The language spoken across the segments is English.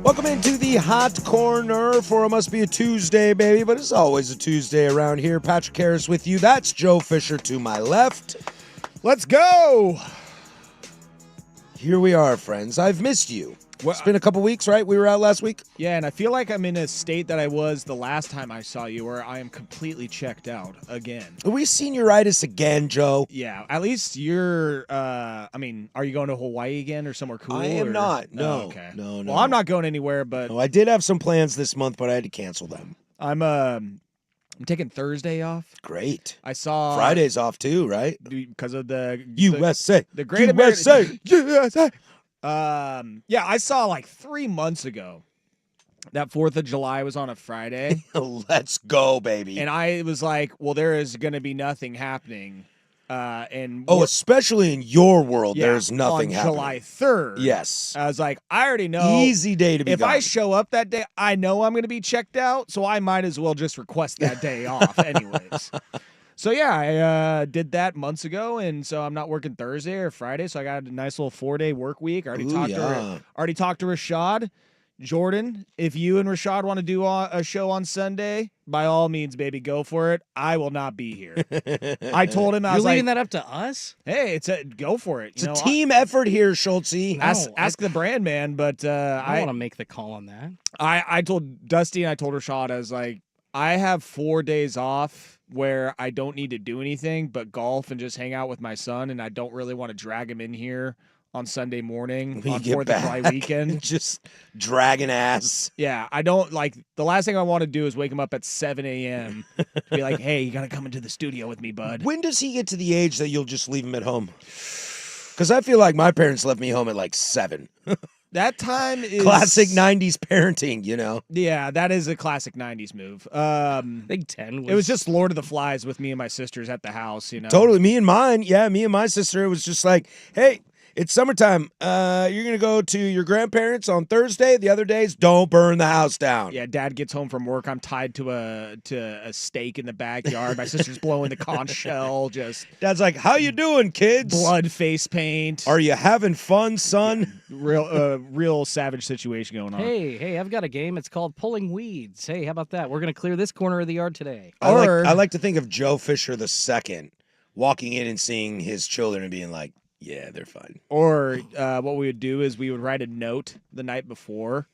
Welcome into the hot corner for it must be a Tuesday, baby, but it's always a Tuesday around here. Patrick Harris with you. That's Joe Fisher to my left. Let's go. Here we are, friends. I've missed you. It's been a couple weeks, right? We were out last week. Yeah, and I feel like I'm in a state that I was the last time I saw you, where I am completely checked out again. Are we senioritis again, Joe? Yeah, at least you're, are you going to Hawaii again or somewhere cool? I am not. No. Oh, okay. No. Well, I'm not going anywhere, but No, I did have some plans this month, but I had to cancel them. I'm taking Thursday off. Great. I saw Friday's off too, right? because of the USA. the Great USA. American. USA. Yeah, I saw like 3 months ago that 4th of July was on a Friday. Let's go, baby. And I was like, well, there is going to be nothing happening. Especially in your world, yeah, there's nothing on happening. July 3rd. Yes. I was like, I already know. Easy day to be If gone. I show up that day, I know I'm going to be checked out, so I might as well just request that day off anyways. So, yeah, I did that months ago, and so I'm not working Thursday or Friday, so I got a nice little 4-day work week. I already talked to Rashad. Jordan, if you and Rashad want to do a show on Sunday, by all means, baby, go for it. I will not be here. I told him, I You're was leaving like, that up to us? hey, go for it. It's a team effort here, Schultze. Ask the brand man, but I want to make the call on that. I told Dusty and I told Rashad, I was like, I have 4 days off where I don't need to do anything but golf and just hang out with my son, and I don't really want to drag him in here on Sunday morning When on you 4th get of July back, weekend. just dragging ass. Yeah, I don't like the last thing I want to do is wake him up at 7 a.m. to be like, hey, you got to come into the studio with me, bud. When does he get to the age that you'll just leave him at home? Because I feel like my parents left me home at like 7. That time is Classic 90s parenting, you know? Yeah, that is a classic 90s move. Big 10 It was just Lord of the Flies with me and my sisters at the house, you know. Totally. Me and my sister, it was just like, hey, it's summertime. You're going to go to your grandparents on Thursday. The other days, don't burn the house down. Yeah, Dad gets home from work. I'm tied to a stake in the backyard. My sister's blowing the conch shell. Just Dad's like, how you doing, kids? blood face paint. Are you having fun, son? Real savage situation going on. Hey, I've got a game. It's called Pulling Weeds. Hey, how about that? We're going to clear this corner of the yard today. I like to think of Joe Fisher II walking in and seeing his children and being like, yeah, they're fine. Or what we would do is we would write a note the night before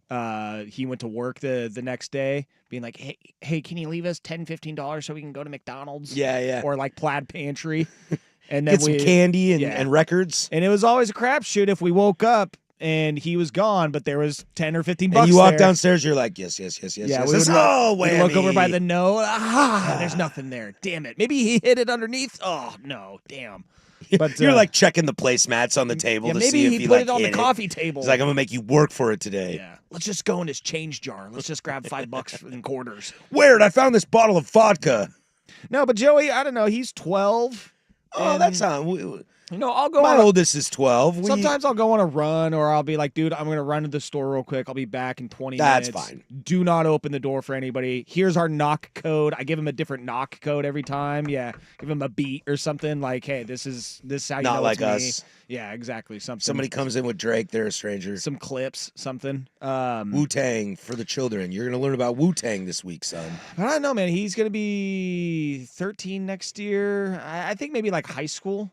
he went to work the next day, being like, hey, can you leave us $10, $15 so we can go to McDonald's? Yeah. Or like Plaid Pantry. And then Get some candy and records. And it was always a crapshoot if we woke up and he was gone, but there was 10 or 15 bucks And you walk there. downstairs, you're like, yes. Yeah, yes. we would whammy. look over by the note. There's nothing there. Damn it. Maybe he hid it underneath. Oh, no. Damn. But you're like checking the placemats on the table to maybe see if he he put like it on the hid coffee table. He's like, I'm gonna make you work for it today. Yeah. Let's just go in his change jar. Let's just grab $5 in quarters. Weird. I found this bottle of vodka. No, but Joey, I don't know. He's 12. Oh, that's not. I'll go My on oldest is 12. Sometimes I'll go on a run, or I'll be like, dude, I'm going to run to the store real quick. I'll be back in 20 That's minutes. fine. Do not open the door for anybody. Here's our knock code. I give him a different knock code every time. Yeah. Give him a beat or something like, hey, this is how you Not know like it's me. us. Yeah, exactly. Something. Somebody comes in with Drake, they're a stranger. Some clips, something. Wu-Tang for the children. You're going to learn about Wu-Tang this week, son. I don't know, man. He's going to be 13 next year. I think maybe like high school.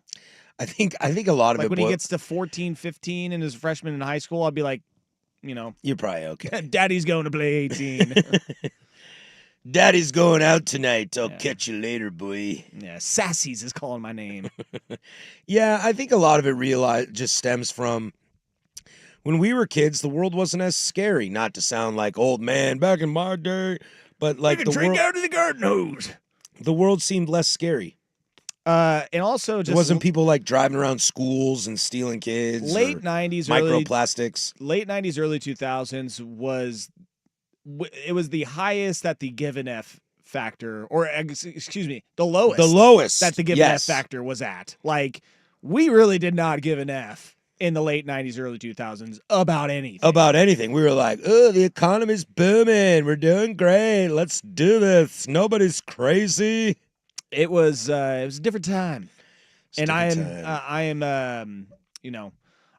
I think a lot of Like it. when he gets to 14, 15 and is a freshman in high school, I'll be like, you're probably okay. Daddy's going to play 18. Daddy's going out tonight. I'll catch you later, boy. Yeah, Sassy's is calling my name. Yeah, I think a lot of it just stems from when we were kids, the world wasn't as scary. Not to sound like old man back in my day, but like You can drink out of the garden hose. The world seemed less scary. And also just There wasn't people like driving around schools and stealing kids. late 90s, microplastics. Late 90s, early 2000s was the highest that the give an F factor, or excuse me, the lowest that the give an F factor was at. Like, we really did not give an F in the late 90s, early 2000s about anything. We were like, oh, the economy's booming. We're doing great. Let's do this. Nobody's crazy. It was a different time. And I am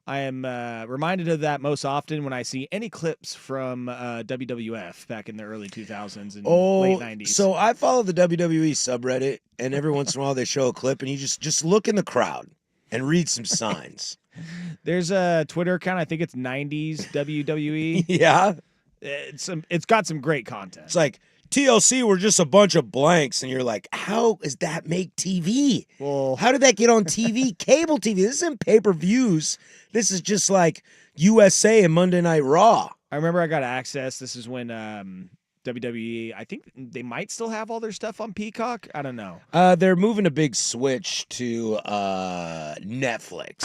I am reminded of that most often when I see any clips from WWF back in the early 2000s and late 90s. So I follow the WWE subreddit, and every once in a while they show a clip, and you just look in the crowd and read some signs. There's a Twitter account. I think it's 90s WWE. Yeah, It's got some great content. it's like TLC were just a bunch of blanks, and you're like, how does that make TV? Well, How did that get on TV? Cable TV. This isn't pay-per-views. This is just like USA and Monday Night Raw. I remember I got access. This is when WWE, I think they might still have all their stuff on Peacock. I don't know. They're moving a big switch to Netflix.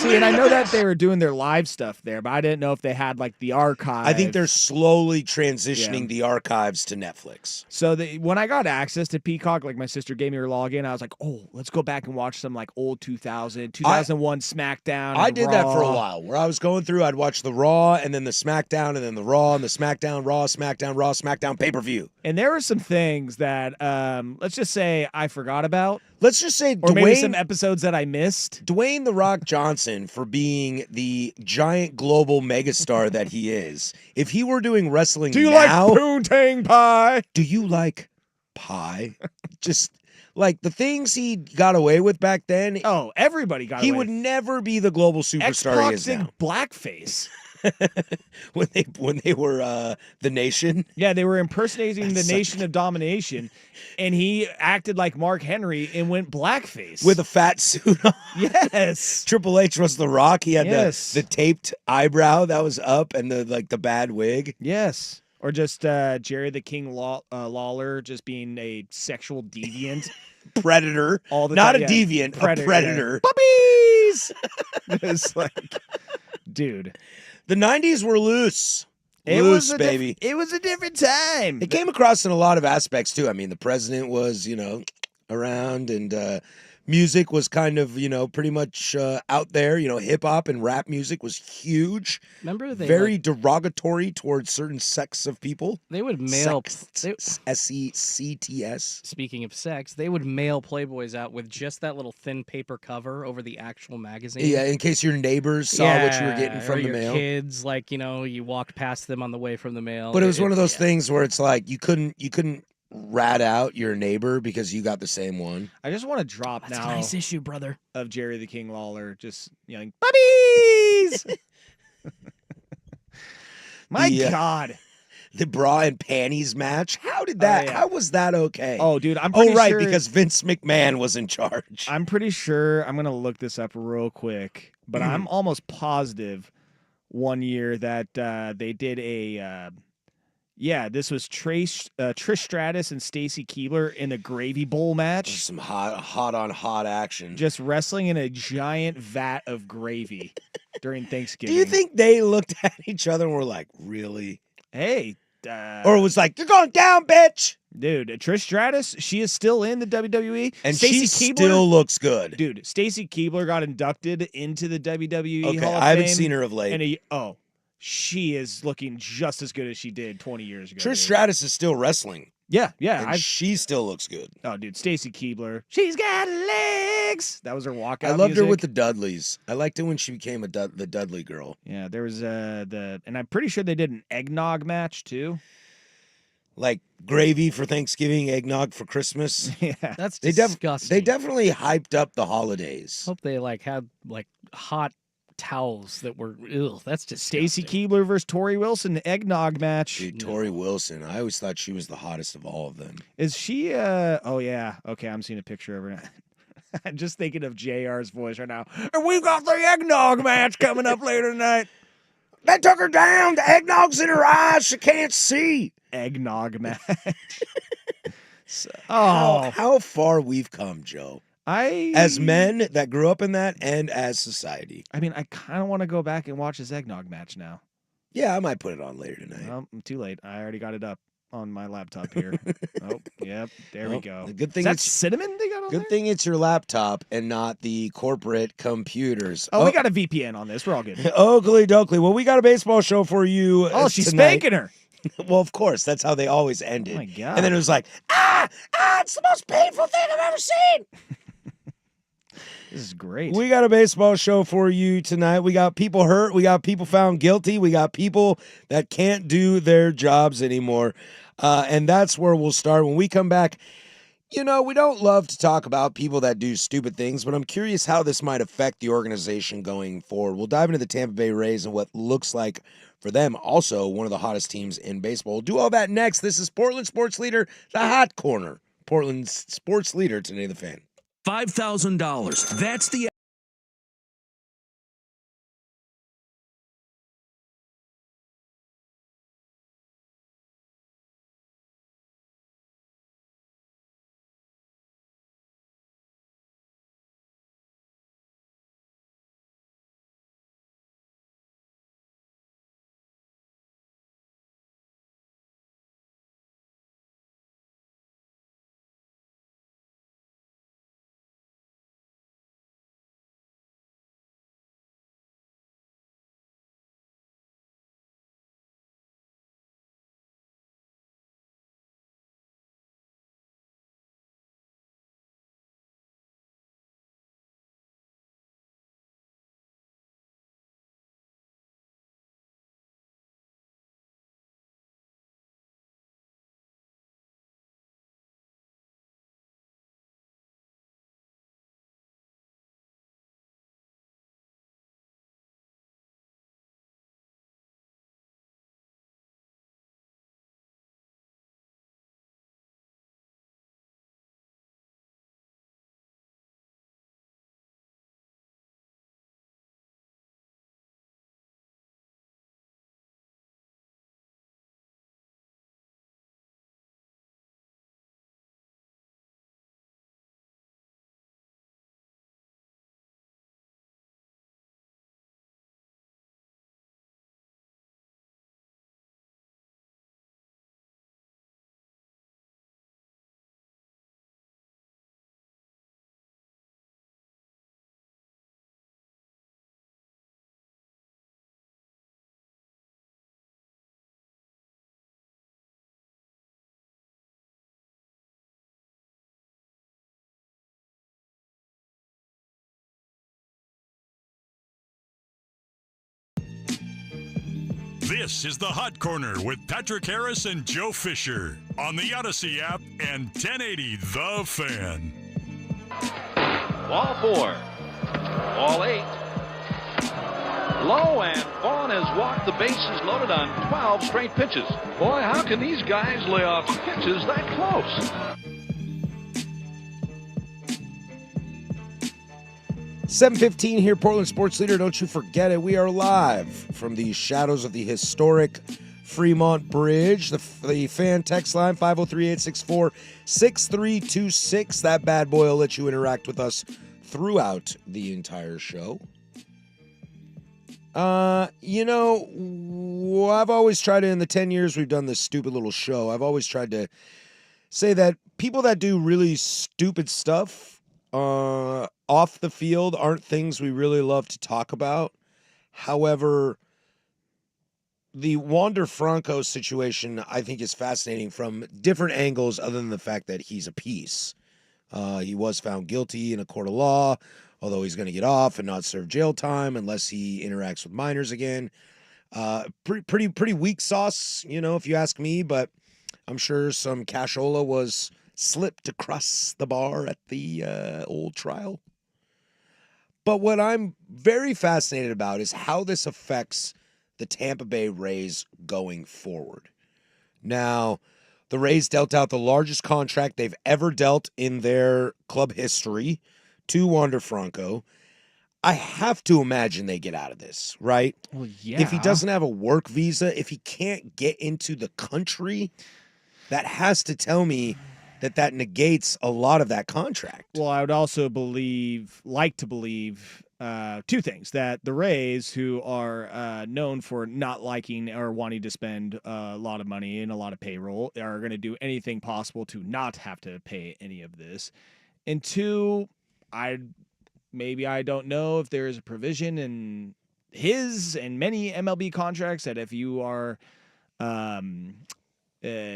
See, and I know that they were doing their live stuff there, but I didn't know if they had like the archive. I think they're slowly transitioning the archives to Netflix. So when I got access to Peacock, like my sister gave me her login, I was like, oh, let's go back and watch some like old 2001 SmackDown. I and did that for a Raw. while, where I was going through, I'd watch the Raw and then the SmackDown and then the Raw and the SmackDown, Raw, SmackDown, pay-per-view. And there were some things that, let's just say I forgot about, Let's just say or maybe some episodes that I missed. Dwayne "The Rock" Johnson, for being the giant global megastar that he is, if he were doing wrestling Do you now, like poontang pie? do you like pie? Just like the things he got away with back then, Oh, everybody got he away. would never be the global superstar he X-Pac is did now. blackface. when they were the Nation. Yeah, they were impersonating That's the such- Nation of Domination, and he acted like Mark Henry and went blackface. With a fat suit on. yes. Triple H was The Rock. He had Yes. the taped eyebrow that was up and the bad wig. Yes. Or just Jerry the King Lawler just being a sexual deviant Predator. all the Not time. a deviant, Predator, a predator. Puppies! It's like, dude. The 90s were loose. It Loose, was a baby. it was a different time. It came across in a lot of aspects, too. I mean, the president was, around, and music was kind of, pretty much out there. Hip-hop and rap music was huge. Remember they Very derogatory towards certain sects of people. they would mail. S-E-C-T-S. Speaking of sex, they would mail Playboys out with just that little thin paper cover over the actual magazine. Yeah, in case your neighbors saw what you were getting or from the your mail. kids, like you walked past them on the way from the mail. But it was one of those yeah. things where it's like you couldn't rat out your neighbor because you got the same one. I just want to drop That's now a nice issue, brother. of Jerry the King Lawler just yelling, puppies! My The, God. The bra and panties match. How did that? yeah. How was that okay? Oh, dude, I'm pretty right, sure, because Vince McMahon was in charge. I'm pretty sure I'm going to look this up real quick, but I'm almost positive one year that they did a this was Trish Stratus and Stacy Keibler in a gravy bowl match, Some hot on hot action. just wrestling in a giant vat of gravy during Thanksgiving. Do you think they looked at each other and were like, really? Hey, Or it was like, you're going down, bitch. dude, Trish Stratus, she is still in the WWE, And Stacy she Keibler, still looks good. dude, Stacy Keibler got inducted into the WWE Okay, Hall of I haven't Fame, seen her of late. and she is looking just as good as she did 20 years ago. Trish dude. Stratus is still wrestling, Yeah, and she still looks good. oh, dude, Stacy Keibler, she's got legs. That was her walkout. I loved her with the music. Dudleys. I liked it when she became the Dudley girl. Yeah, there was and I'm pretty sure they did an eggnog match too. Like gravy for Thanksgiving, eggnog for Christmas. Yeah, That's They disgusting. definitely hyped up the holidays. Hope they had hot towels that were. Ew, that's just Stacy Keibler versus Tori Wilson, the eggnog match. Dude, Tori Wilson. I always thought she was the hottest of all of them. Is she? Oh yeah. Okay, I'm seeing a picture of her. I'm just thinking of JR's voice right now. And we've got the eggnog match coming up later tonight. They took her down. The eggnog's in her eyes. She can't see. Eggnog match. How far we've come, Joe. As men that grew up in that and as society. I mean, I kind of want to go back and watch this eggnog match now. Yeah, I might put it on later tonight. Well, I'm too late. I already got it up on my laptop here. Oh, yep. There we Well, go. the good Is thing that it's cinnamon they got on good there? thing it's your laptop and not the corporate computers. Oh, we got a VPN on this. We're all good. Oakley dokley. Well, we got a baseball show for you. Oh, she's tonight. spanking her. Well, of course, that's how they always ended. Oh my God. And then it was like, it's the most painful thing I've ever seen. This is great. We got a baseball show for you tonight. We got people hurt. We got people found guilty. We got people that can't do their jobs anymore. And that's where we'll start. When we come back, we don't love to talk about people that do stupid things, but I'm curious how this might affect the organization going forward. We'll dive into the Tampa Bay Rays and what looks like for them, also one of the hottest teams in baseball. We'll do all that next. This is Portland Sports Leader, The Hot Corner. Portland's sports leader, Today the Fan. $5,000. That's the This is the Hot Corner with Patrick Harris and Joe Fisher on the Odyssey app and 1080 The Fan. Ball 4. Ball 8. Low, and Vaughn has walked the bases loaded on 12 straight pitches. Boy, how can these guys lay off pitches that close? 7:15 here, Portland Sports Leader. Don't you forget it. We are live from the shadows of the historic Fremont Bridge. The fan text line, 503-864-6326. That bad boy will let you interact with us throughout the entire show. I've always tried to, in the 10 years we've done this stupid little show, I've always tried to say that people that do really stupid stuff off the field aren't things we really love to talk about. However, the Wander Franco situation, I think, is fascinating from different angles other than the fact that he's a piece. He was found guilty in a court of law, although he's going to get off and not serve jail time unless he interacts with minors again. Pretty weak sauce, if you ask me, but I'm sure some cashola was slipped across the bar at the old trial. But what I'm very fascinated about is how this affects the Tampa Bay Rays going forward. Now, the Rays dealt out the largest contract they've ever dealt in their club history to Wander Franco. I have to imagine they get out of this, right? Well, yeah. If he doesn't have a work visa, if he can't get into the country, that has to tell me that negates a lot of that contract. Well, I would also like to believe two things: that the Rays, who are known for not liking or wanting to spend a lot of money and a lot of payroll, are going to do anything possible to not have to pay any of this. And two, I don't know if there is a provision in his and many MLB contracts that if you are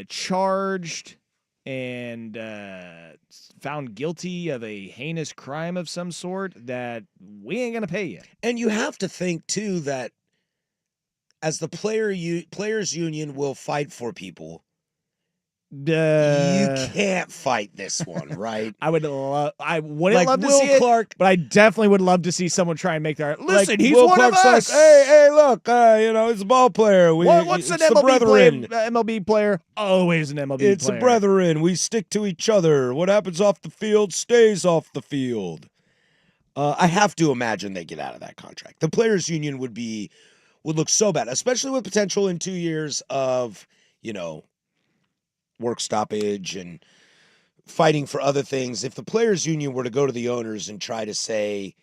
charged and found guilty of a heinous crime of some sort, that we ain't gonna pay you. And you have to think too that as the players union will fight for people, you can't fight this one, right? I wouldn't love to Will see it, Clark. but I definitely would love to see someone try and make their listen. Like He's Will one Clark's of us. Like, hey, look, it's a ball player. What's an it's the MLB brethren. player? MLB player, always an MLB It's player. a brethren. We stick to each other. What happens off the field stays off the field. I have to imagine they get out of that contract. The players union would look so bad, especially with potential in 2 years of, work stoppage and fighting for other things. If the players union were to go to the owners and try to say,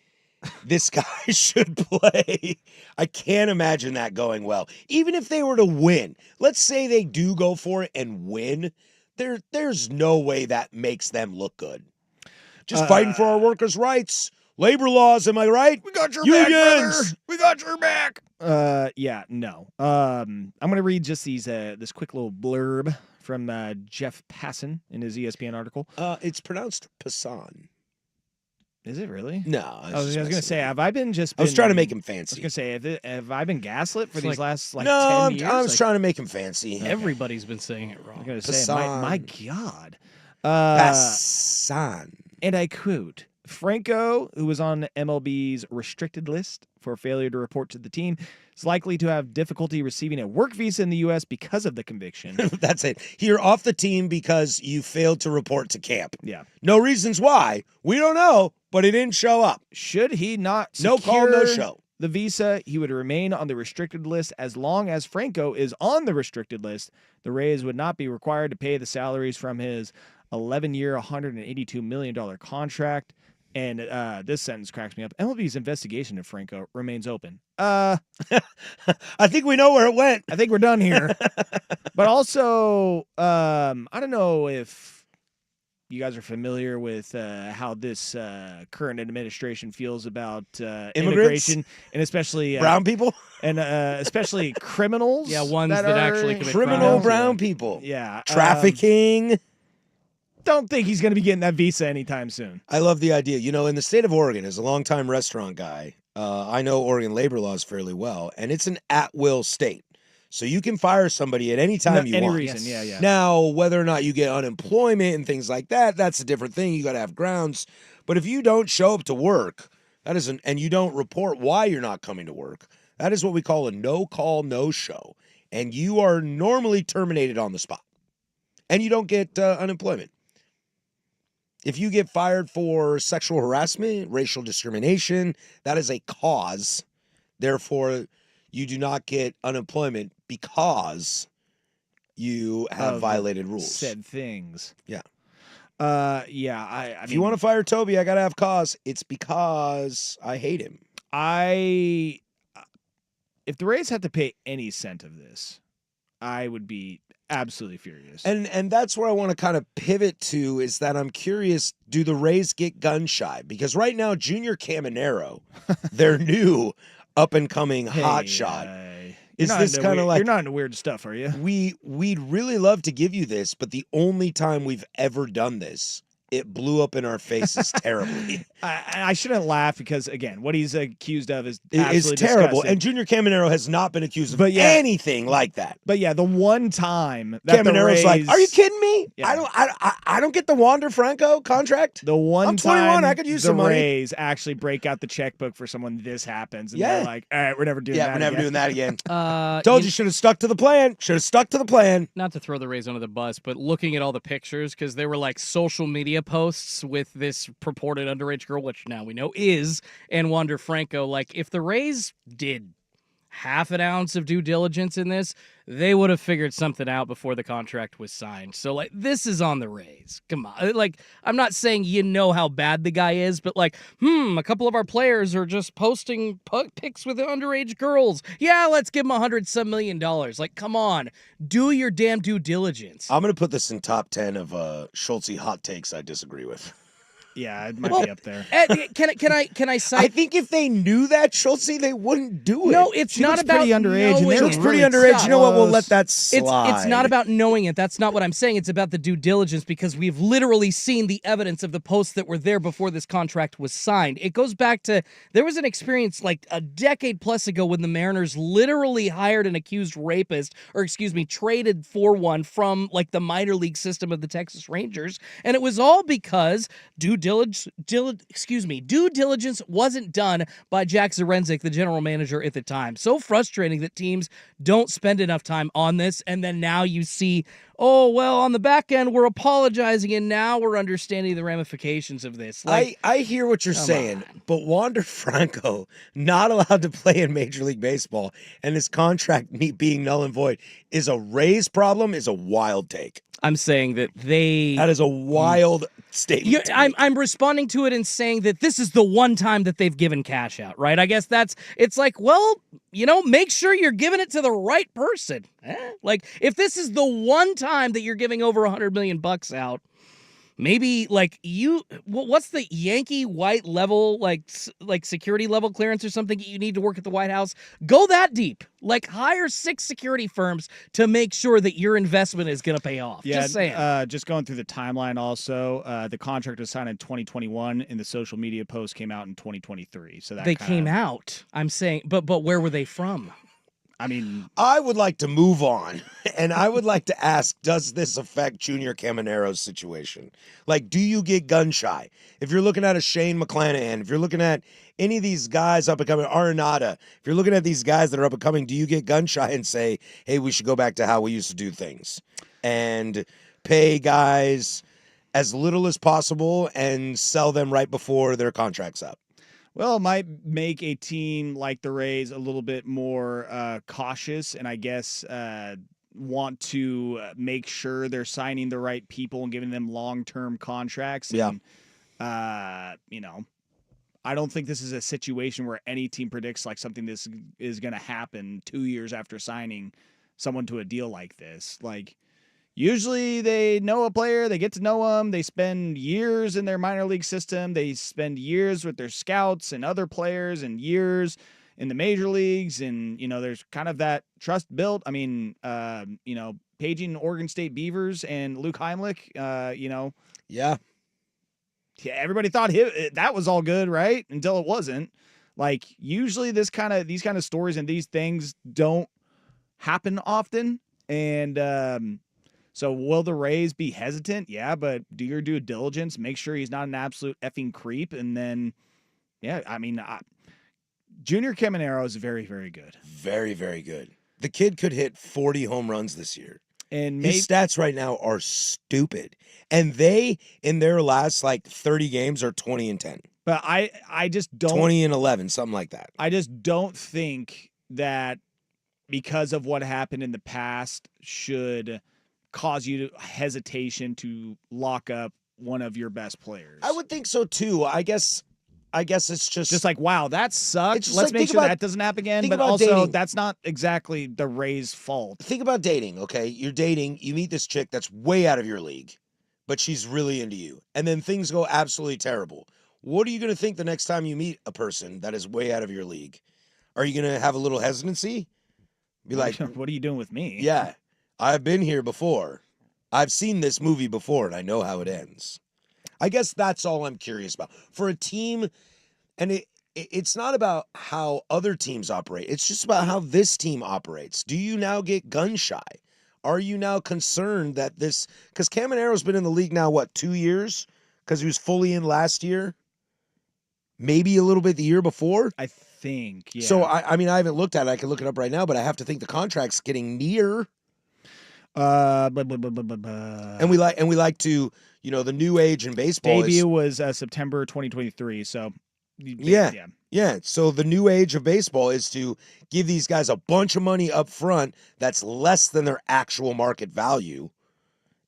this guy should play, I can't imagine that going well. Even if they were to win, let's say they do go for it and win, there's no way that makes them look good. Just fighting for our workers' rights, labor laws, am I right? We got your Unions! back, brother. We got your back. Yeah, no. I'm gonna read just this quick little blurb from Jeff Passan in his ESPN article. It's pronounced Passan. Is it really? No, I was gonna say, have I been I was trying to make him fancy. I was gonna say, have I been gaslit for It's these like- last 10 no, years? I was trying to make him fancy. Everybody's been saying it I'm wrong. gonna say, my Passan. God. Passan. And I quote, Franco, who was on MLB's restricted list for failure to report to the team, is likely to have difficulty receiving a work visa in the U.S. because of the conviction. That's it. You're off the team because you failed to report to camp. Yeah. No reasons why. We don't know, but he didn't show up. Should he not No call, no secure show. the visa, he would remain on the restricted list. As long as Franco is on the restricted list, the Rays would not be required to pay the salaries from his 11-year, $182 million contract. And this sentence cracks me up. MLB's investigation of Franco remains open. I think we know where it went. I think we're done here. But also, I don't know if you guys are familiar with how this current administration feels about immigration, and especially Brown people? and especially criminals. Yeah, ones that that are actually commit Criminal crimes. brown people. Yeah, Trafficking. don't think he's going to be getting that visa anytime soon. I love the idea. In the state of Oregon, as a longtime restaurant guy, I know Oregon labor laws fairly well, and it's an at-will state. So you can fire somebody at any time you any want. reason. Yeah. Now, whether or not you get unemployment and things like that, that's a different thing. You got to have grounds. But if you don't show up to work, and you don't report why you're not coming to work, that is what we call a no-call, no-show. And you are normally terminated on the spot. And you don't get unemployment. If you get fired for sexual harassment, racial discrimination, that is a cause. Therefore, you do not get unemployment because you have Of violated rules. Said things. Yeah. Yeah. I If you want to fire Toby, I got to have cause. It's because I hate him. if the Rays had to pay any cent of this, I would be absolutely furious. And that's where I want to kind of pivot to is that I'm curious, do the Rays get gun shy? Because right now, Junior Caminero, their new up-and-coming hot shot, is this kind of like... You're not into weird stuff, are you? We'd really love to give you this, but the only time we've ever done this, it blew up in our faces terribly. I shouldn't laugh because, again, what he's accused of is It's absolutely terrible. disgusting. And Junior Caminero has not been accused of But yeah. anything like that. But yeah, the one time that the Caminero's Rays, like, "Are you kidding me? Yeah. I don't get the Wander Franco contract. The one I'm 21, time I could use the some money." Rays actually break out the checkbook for someone, this happens, and Yeah. they're like, "All right, we're never doing Yeah, that. we're never again." doing that again. Told You should have stuck to the plan. Should have stuck to the plan. Not to throw the Rays under the bus, but looking at all the pictures, because they were like social media posts with this purported underage girl, which now we know is, and Wander Franco. Like, if the Rays did half an ounce of due diligence in this, they would have figured something out before the contract was signed. So, like, this is on the Rays. Come on. Like, I'm not saying you know how bad the guy is, but like, a couple of our players are just posting pics with underage girls. Yeah, let's give them $100-some million. Like, come on. Do your damn due diligence. I'm going to put this in top 10 of Schultze hot takes I disagree with. Yeah, it might Well, be up there. Ed, can I I cite? think if they knew that, Schultze, they wouldn't do it. No, it's She not looks about pretty underage, and knowing they're She looks it. pretty really underage. You know what? We'll let close. that slide. It's not about knowing it. That's not what I'm saying. It's about the due diligence because we've literally seen the evidence of the posts that were there before this contract was signed. It goes back to there was an experience like a decade plus ago when the Mariners literally hired an accused rapist, or excuse me, traded for one from like the minor league system of the Texas Rangers, and it was all because due diligence wasn't done by Jack Zarenzik, the general manager at the time. So frustrating that teams don't spend enough time on this, and then now you see, oh, well, on the back end, we're apologizing, and now we're understanding the ramifications of this. Like, I hear what you're saying, but Wander Franco not allowed to play in Major League Baseball and his contract being null and void is a Rays problem, is a wild take. I'm saying that they... That is a wild statement. I'm responding to it and saying that this is the one time that they've given cash out, right? I guess it's like, well, make sure you're giving it to the right person. Like, if this is the one time that you're giving over $100 million maybe like what's the Yankee white level, like security level clearance or something you need to work at the White House? Go that deep. Like, hire 6 security firms to make sure that your investment is going to pay off. Yeah, Just saying. just going through the timeline also, the contract was signed in 2021 and the social media post came out in 2023. So that They came out. I'm saying, but where were they from? I mean, I would like to move on, and I would like to ask, does this affect Junior Camanero's situation? Like, do you get gun shy? If you're looking at a Shane McClanahan, if you're looking at any of these guys up and coming, Arenado, if you're looking at these guys that are up and coming, do you get gun shy and say, hey, we should go back to how we used to do things and pay guys as little as possible and sell them right before their contract's up? well, it might make a team like the Rays a little bit more cautious and I guess want to make sure they're signing the right people and giving them long-term contracts. Yeah. And, I don't think this is a situation where any team predicts like something this is going to happen 2 years after signing someone to a deal like this. Like, usually they know a player, they get to know them, they spend years in their minor league system, they spend years with their scouts and other players and years in the major leagues, and there's kind of that trust built. I mean, paging Oregon State Beavers and Luke Heimlich, Yeah. everybody thought that was all good, right? Until it wasn't. Like, usually these kind of stories and these things don't happen often, and so will the Rays be hesitant? Yeah, but do your due diligence. Make sure he's not an absolute effing creep. And then, yeah, I mean, Junior Caminero is very, very good. Very, very good. The kid could hit 40 home runs this year. And His stats right now are stupid. And they, in their last 30 games, are 20-10. But I just don't 20-11, something like that. I just don't think that because of what happened in the past should cause you hesitation to lock up one of your best players. I would think so too. I guess it's just like, wow, that It's sucked. just Let's like, make think sure about- that doesn't happen again. think But about also, dating. that's not exactly the Rays' fault. think about dating, okay? You're dating, you meet this chick that's way out of your league, but she's really into you. And then things go absolutely terrible. What are you going to think the next time you meet a person that is way out of your league? Are you going to have a little hesitancy? Be like, what are you doing with me? yeah, I've been here before. I've seen this movie before, and I know how it ends. I guess that's all I'm curious about. For a team, and it's not about how other teams operate. It's just about how this team operates. Do you now get gun shy? Are you now concerned that this... Because Camanero's been in the league now, 2 years? Because he was fully in last year? Maybe a little bit the year before? I think, yeah. So, I mean, I haven't looked at it. I can look it up right now, but I have to think the contract's getting near. And we like to, the new age in baseball debut was September 2023, so... Yeah. So the new age of baseball is to give these guys a bunch of money up front that's less than their actual market value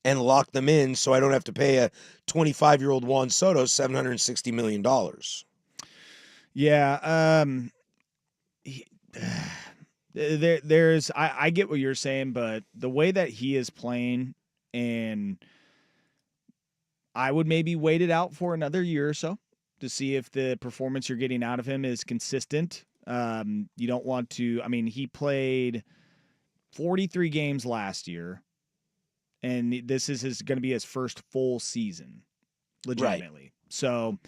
and lock them in so I don't have to pay a 25-year-old Juan Soto $760 million. Yeah. There's I get what you're saying, but the way that he is playing, and I would maybe wait it out for another year or so to see if the performance you're getting out of him is consistent. You don't want to. I mean, he played 43 games last year, and this is going to be his first full season, legitimately. So,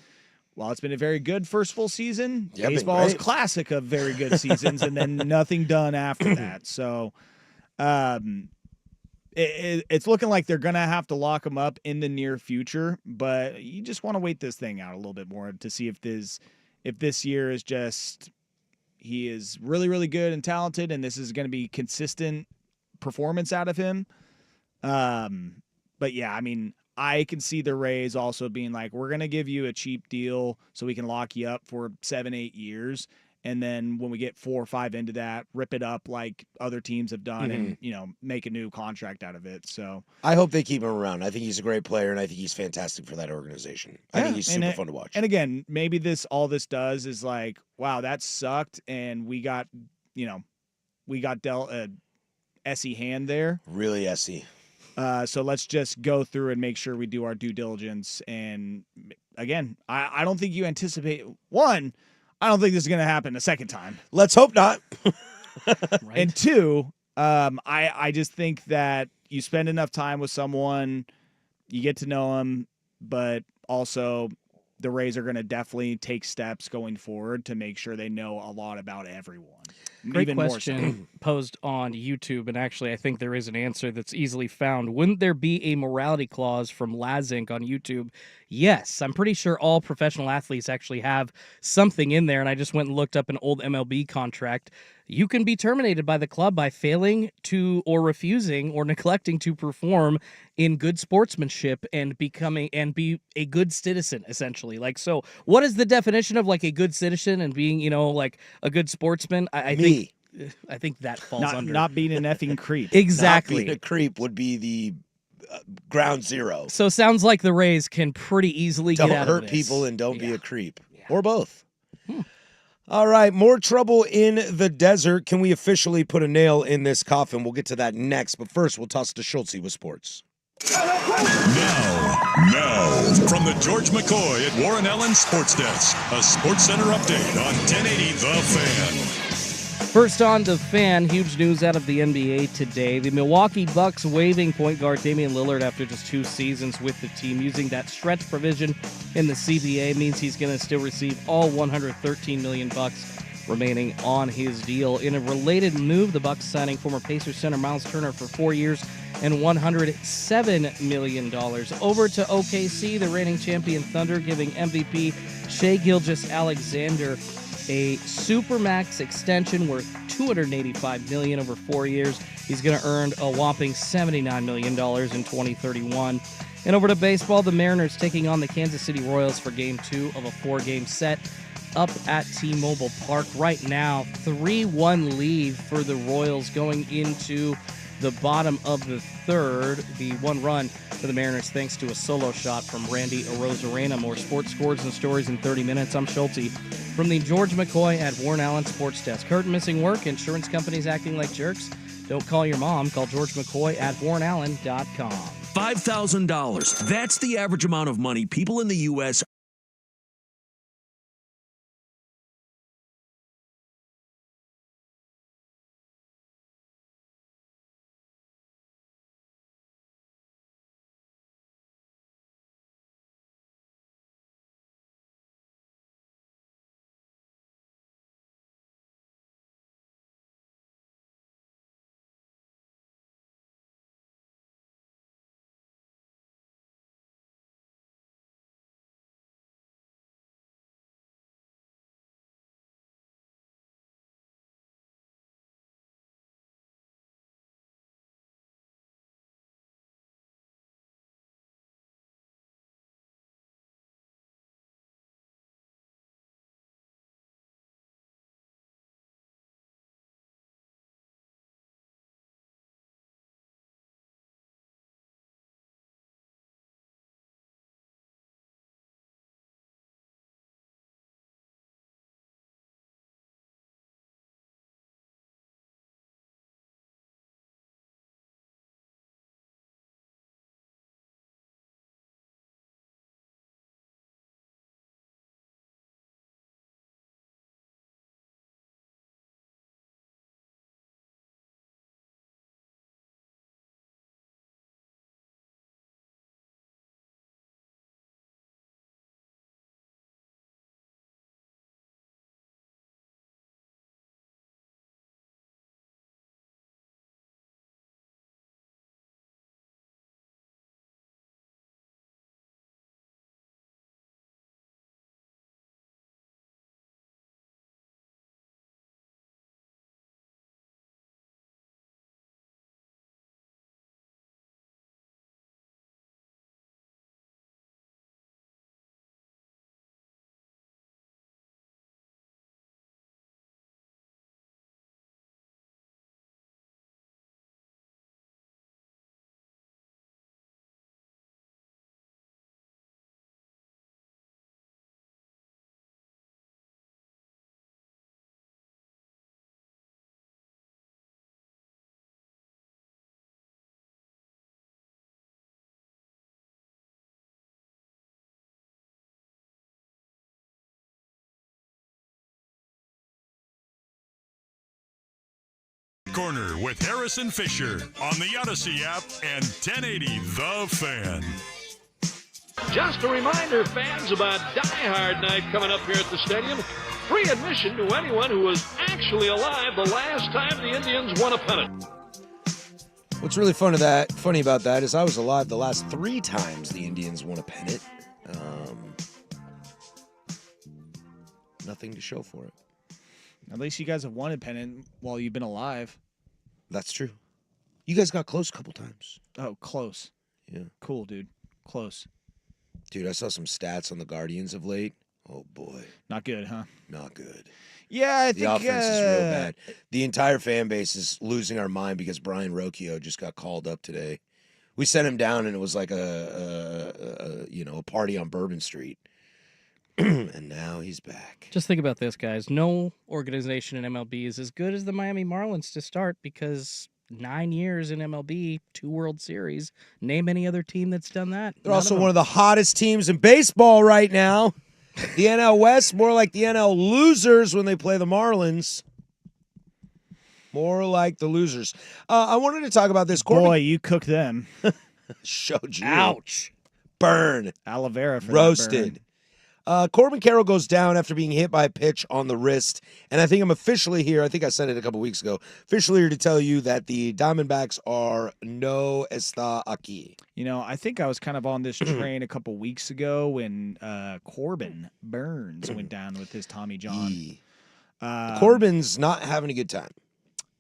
while it's been a very good first full season, Yeah, been baseball is great. classic of very good seasons, and then nothing done after that. So, it's looking like they're going to have to lock him up in the near future, but you just want to wait this thing out a little bit more to see if this year is just he is really, really good and talented, and this is going to be consistent performance out of him. But yeah, I mean, I can see the Rays also being like, we're going to give you a cheap deal so we can lock you up for 7-8 years. And then when we get 4 or 5 into that, rip it up like other teams have done and, make a new contract out of it. So I hope they keep him around. I think he's a great player, and I think he's fantastic for that organization. I think he's super fun to watch. And again, maybe all this does is like, wow, that sucked. And we got dealt a Essie hand there. Really, Essie. So let's just go through and make sure we do our due diligence. And again, I don't think you anticipate one. I don't think this is going to happen a second time. Let's hope not. Right? And two, I just think that you spend enough time with someone, you get to know them, but also the Rays are going to definitely take steps going forward to make sure they know a lot about everyone. Great Even more so. question posed on YouTube, and actually I think there is an answer that's easily found. Wouldn't there be a morality clause from Lazink on YouTube? Yes, I'm pretty sure all professional athletes actually have something in there, and I just went and looked up an old MLB contract. You can be terminated by the club by failing to or refusing or neglecting to perform in good sportsmanship and be a good citizen, essentially. Like, so what is the definition of like a good citizen and being, like a good sportsman? I think that falls under Not being an effing creep. exactly. Not being a creep would be the ground zero. So sounds like the Rays can pretty easily Don't get out hurt of this. people and don't be a creep. Or both. All right, more trouble in the desert. Can we officially put a nail in this coffin? We'll get to that next, but first we'll toss to Schultze with sports. Now, from the George McCoy at Warren Allen Sports Desk, a Sports Center update on 1080 The Fan. First on The Fan, huge news out of the NBA today. The Milwaukee Bucks waiving point guard Damian Lillard after just 2 seasons with the team. Using that stretch provision in the CBA means he's going to still receive all $113 million remaining on his deal. In a related move, the Bucks signing former Pacers center Miles Turner for 4 years and $107 million. Over to OKC, the reigning champion Thunder giving MVP Shai Gilgeous-Alexander a Supermax extension worth $285 million over 4 years. He's going to earn a whopping $79 million in 2031. And over to baseball, the Mariners taking on the Kansas City Royals for Game 2 of a 4-game set up at T-Mobile Park. Right now, 3-1 lead for the Royals going into the bottom of the third. The 1 run for the Mariners thanks to a solo shot from Randy Arozarena. More sports scores and stories in 30 minutes. I'm Schulte from the George McCoy at Warren Allen Sports Desk. Hurt and missing work, insurance companies acting like jerks. Don't call your mom. Call George McCoy at warrenallen.com. $5,000. That's the average amount of money people in the U.S. Corner with Harrison Fisher on the Odyssey app and 1080 The Fan. Just a reminder, fans, about Die Hard Night coming up here at the stadium. Free admission to anyone who was actually alive the last time the Indians won a pennant. What's really funny about that is I was alive the last 3 times the Indians won a pennant. Nothing to show for it. At least you guys have won a pennant while you've been alive. That's true. You guys got close a couple times. Oh, close. Yeah. Cool, dude. Close. Dude, I saw some stats on the Guardians of late. Oh, boy. Not good, huh? Not good. Yeah, I The think offense is real bad. The entire fan base is losing our mind because Brian Rocchio just got called up today. We sent him down, and it was like a party on Bourbon Street. And now he's back. Just think about this, guys. No organization in MLB is as good as the Miami Marlins to start because 9 years in MLB, 2 World Series. Name any other team that's done that. They're also one of the hottest teams in baseball right now. The NL West, more like the NL losers when they play the Marlins. More like the losers. I wanted to talk about this. Boy, you cooked them. Showed you. Ouch. Burn. Aloe vera for that Roasted. burn. Corbin Carroll goes down after being hit by a pitch on the wrist. And I think I'm officially here. I think I said it a couple weeks ago. Officially here to tell you that the Diamondbacks are no está aquí. You know, I think I was kind of on this train a couple weeks ago when Corbin Burns went down with his Tommy John. Corbin's not having a good time.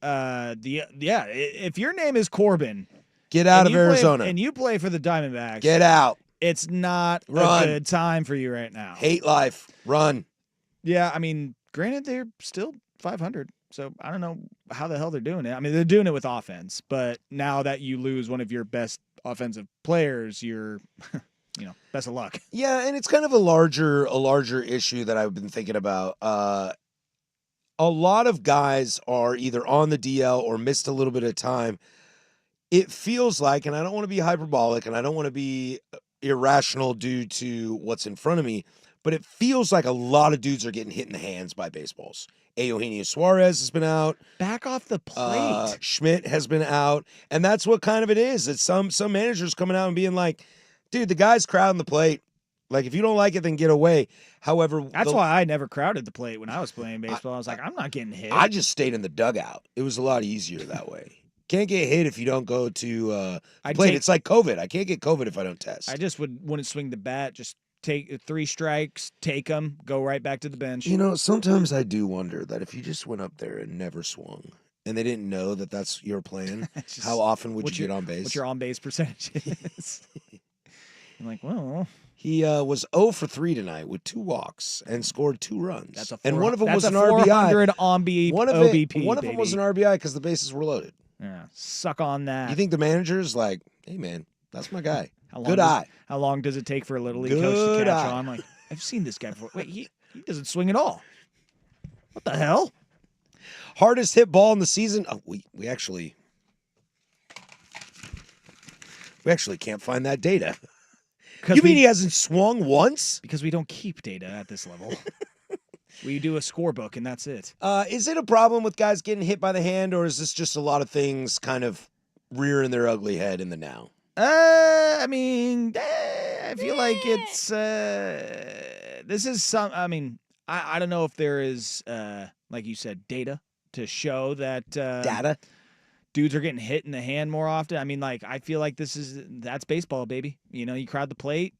If your name is Corbin, Get out of Arizona. and you play for the Diamondbacks, Get out. it's not Run. a good time for you right now. Hate life. Run. Yeah, I mean, granted, they're still 500, so I don't know how the hell they're doing it. I mean, they're doing it with offense, but now that you lose one of your best offensive players, you're, best of luck. Yeah, and it's kind of a larger issue that I've been thinking about. A lot of guys are either on the DL or missed a little bit of time. It feels like, and I don't want to be hyperbolic, and I don't want to be irrational due to what's in front of me, but it feels like a lot of dudes are getting hit in the hands by baseballs. Eugenio Suarez has been out. Back off the plate. Schmidt has been out, and that's what kind of it is. It's some managers coming out and being like, dude, the guy's crowding the plate. Like, if you don't like it, then get away. However, that's why I never crowded the plate when I was playing baseball. I was like, I'm not getting hit. I just stayed in the dugout. It was a lot easier that way. Can't get hit if you don't go to plate. It's like COVID. I can't get COVID if I don't test. I just wouldn't swing the bat. Just take 3 strikes, take them, go right back to the bench. You know, sometimes I do wonder that if you just went up there and never swung, and they didn't know that that's your plan, how often would you get on base? What your on base percentage is? I'm like, well. He was 0 for 3 tonight with 2 walks and scored 2 runs. That's a and one of them was an 400 RBI. OBP. One of them was an RBI because the bases were loaded. Yeah, suck on that. You think the manager's like, hey, man, that's my guy. Good eye. How long does it take for a Little League coach to catch on? Like, I've seen this guy before. Wait, he doesn't swing at all. What the hell? Hardest hit ball in the season? Oh, we actually can't find that data. You mean he hasn't swung once? Because we don't keep data at this level. We do a scorebook, and that's it. Is it a problem with guys getting hit by the hand, or is this just a lot of things kind of rearing their ugly head in the now? I mean, I feel like it's this is some. I mean, I don't know if there is, like you said, data to show that data dudes are getting hit in the hand more often. I mean, like I feel like that's baseball, baby. You know, you crowd the plate.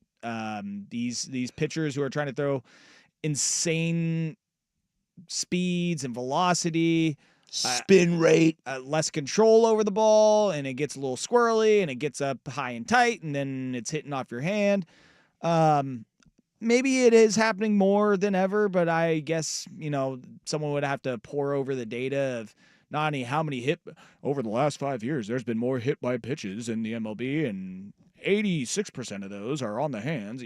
These pitchers who are trying to throw insane speeds and velocity, spin rate, less control over the ball, and it gets a little squirrely, and it gets up high and tight, and then it's hitting off your hand. Maybe it is happening more than ever, but I guess, someone would have to pour over the data of not only how many hit over the last 5 years. There's been more hit by pitches in the MLB, and 86% of those are on the hands.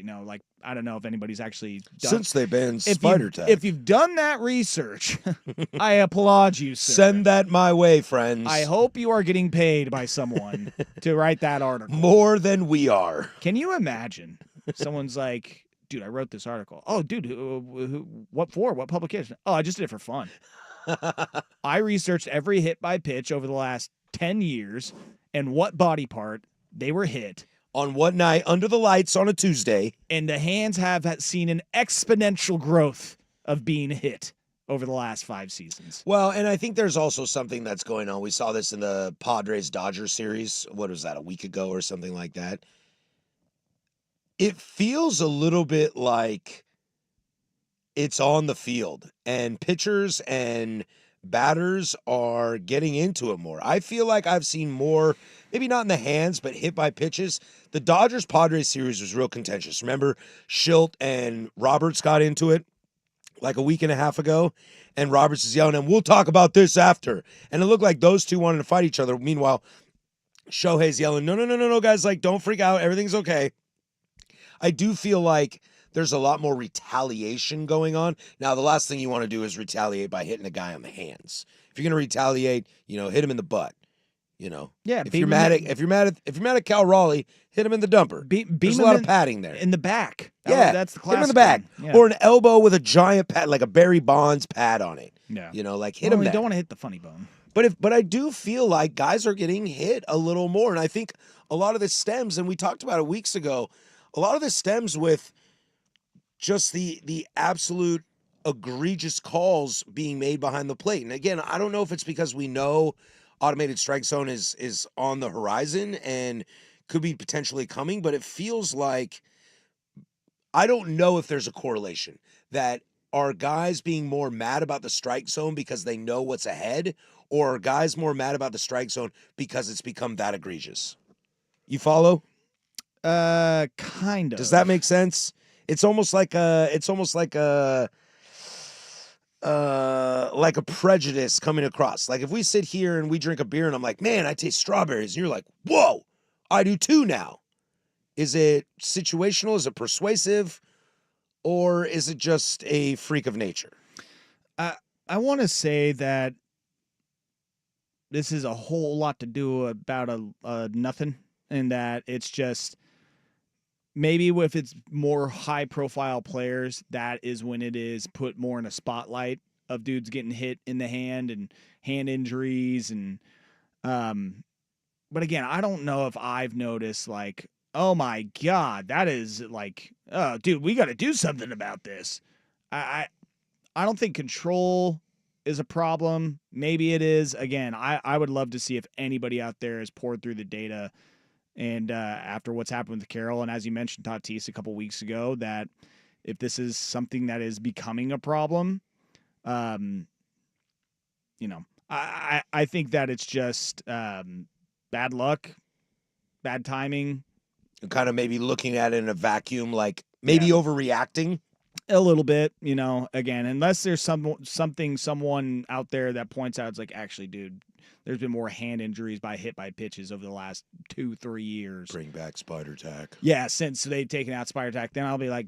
I don't know if anybody's actually done. Since they banned spider tag. If you've done that research, I applaud you, sir. Send that my way, friends. I hope you are getting paid by someone to write that article. More than we are. Can you imagine? Someone's like, dude, I wrote this article. Oh, dude, what for? What publication? Oh, I just did it for fun. I researched every hit by pitch over the last 10 years and what body part they were hit. On what night under the lights on a Tuesday? And the hands have seen an exponential growth of being hit over the last 5 seasons. Well, and I think there's also something that's going on. We saw this in the Padres-Dodgers series. What was that, a week ago or something like that? It feels a little bit like it's on the field, and pitchers and batters are getting into it more. I feel like I've seen more, maybe not in the hands, but hit by pitches. The Dodgers-Padres series was real contentious. Remember, Schilt and Roberts got into it like a week and a half ago, and Roberts is yelling, and we'll talk about this after. And it looked like those two wanted to fight each other. Meanwhile, Shohei's yelling, no, guys, like, don't freak out. Everything's okay. I do feel like there's a lot more retaliation going on. Now, the last thing you want to do is retaliate by hitting a guy on the hands. If you're going to retaliate, hit him in the butt. Yeah, if you're mad at Cal Raleigh, hit him in the dumper. There's a lot of padding there. in the back. hit That's the him in classic the back, one. Yeah. or an elbow with a giant pad, like a Barry Bonds pad on it. Yeah. Like hit him You there. don't want to hit the funny bone. But I do feel like guys are getting hit a little more, and I think a lot of this stems, and we talked about it weeks ago. A lot of this stems with just the absolute egregious calls being made behind the plate. And again, I don't know if it's because we know automated strike zone is on the horizon and could be potentially coming, but it feels like, I don't know if there's a correlation that are guys being more mad about the strike zone because they know what's ahead, or are guys more mad about the strike zone because it's become that egregious? You follow? Kind of. Does that make sense? It's almost like a prejudice coming across. Like if we sit here and we drink a beer and I'm like, man, I taste strawberries, and you're like, whoa, I do too now. Is it situational? Is it persuasive? Or is it just a freak of nature? I want to say that this is a whole lot to do about a nothing, and that it's just maybe if it's more high profile players, that is when it is put more in a spotlight of dudes getting hit in the hand and hand injuries. And but again, I don't know if I've noticed like, oh my God, that is like, oh dude, we got to do something about this. I don't think control is a problem. Maybe it is. Again, I would love to see if anybody out there has poured through the data and after what's happened with Carroll, and as you mentioned, Tatis a couple weeks ago, that if this is something that is becoming a problem, I think that it's just bad luck, bad timing. And kind of maybe looking at it in a vacuum, like maybe overreacting. A little bit, again, unless there's someone out there that points out, it's like, actually, dude, there's been more hand injuries hit by pitches over the last 2-3 years. Bring back Spider Tack. Yeah, since they've taken out Spider Tack, then I'll be like,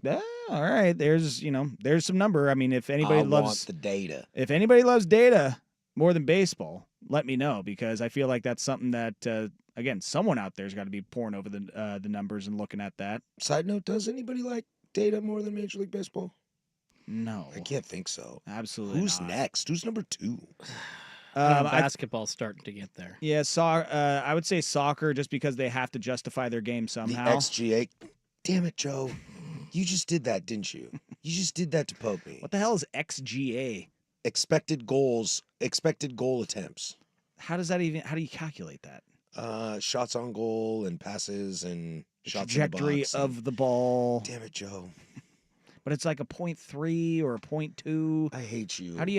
all right, there's some number. I mean, if anybody want the data. If anybody loves data more than baseball, let me know, because I feel like that's something that, again, someone out there's got to be pouring over the numbers and looking at that. Side note, does anybody like data more than Major League Baseball? No. I can't think so. Absolutely Who's not. next? Who's number 2? Basketball's starting to get there. Yeah, I would say soccer, just because they have to justify their game somehow. The XGA. Damn it, Joe. You just did that, didn't you? You just did that to poke me. What the hell is XGA? Expected goal attempts. How do you calculate that? Shots on goal and passes and shots Trajectory in the box of the ball. Damn it, Joe. But it's like a 0.3 or a 0.2. I hate you. How do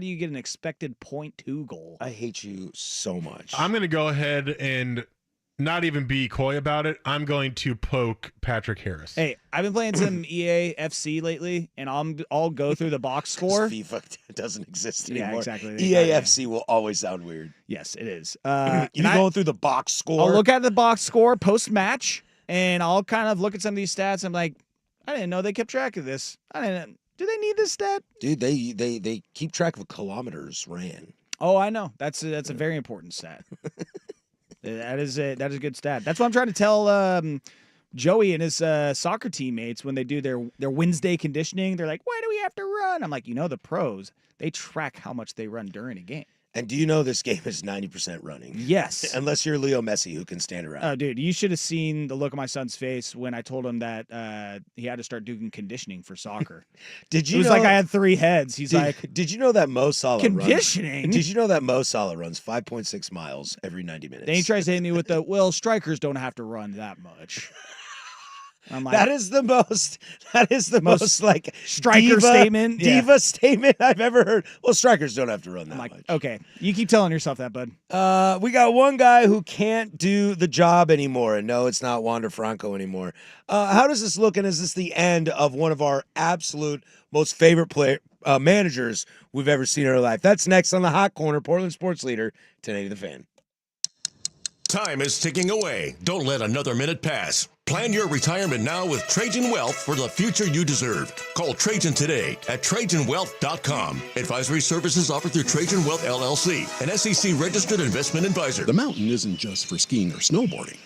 you get an expected 0.2 goal? I hate you so much. I'm going to go ahead and not even be coy about it. I'm going to poke Patrick Harris. Hey, I've been playing some EA FC lately, and I'll go through the box score. FIFA doesn't exist anymore. Yeah, exactly. EA FC will always sound weird. Yes, it is. You going through the box score? I'll look at the box score post-match, and I'll kind of look at some of these stats. I'm like, I didn't know they kept track of this. Do they need this stat? Dude, they keep track of kilometers ran. Oh, I know. That's a very important stat. That is a good stat. That's what I'm trying to tell Joey and his soccer teammates, when they do their Wednesday conditioning, they're like, why do we have to run? I'm like, the pros, they track how much they run during a game. And do you know this game is 90% running? Yes. Unless you're Leo Messi, who can stand around. Oh, dude, you should have seen the look on my son's face when I told him that he had to start doing conditioning for soccer. Did you It was know, like I had 3 heads. He's like, did you know that Mo Salah conditioning? Did you know that Mo Salah runs 5.6 miles every 90 minutes? Then he tries to hit me with strikers don't have to run that much. I'm like, that is the most like striker statement. Yeah. Diva statement I've ever heard. Well, strikers don't have to run that I'm like, much. okay, you keep telling yourself that, bud. We got one guy who can't do the job anymore, and no, it's not Wander Franco anymore. How does this look, and is this the end of one of our absolute most favorite managers we've ever seen in our life? That's next on the Hot Corner, Portland Sports Leader, 1080 The Fan. Time is ticking away. Don't let another minute pass. Plan your retirement now with Trajan Wealth for the future you deserve. Call Trajan today at TrajanWealth.com. Advisory services offered through Trajan Wealth LLC, an SEC registered investment advisor. The mountain isn't just for skiing or snowboarding.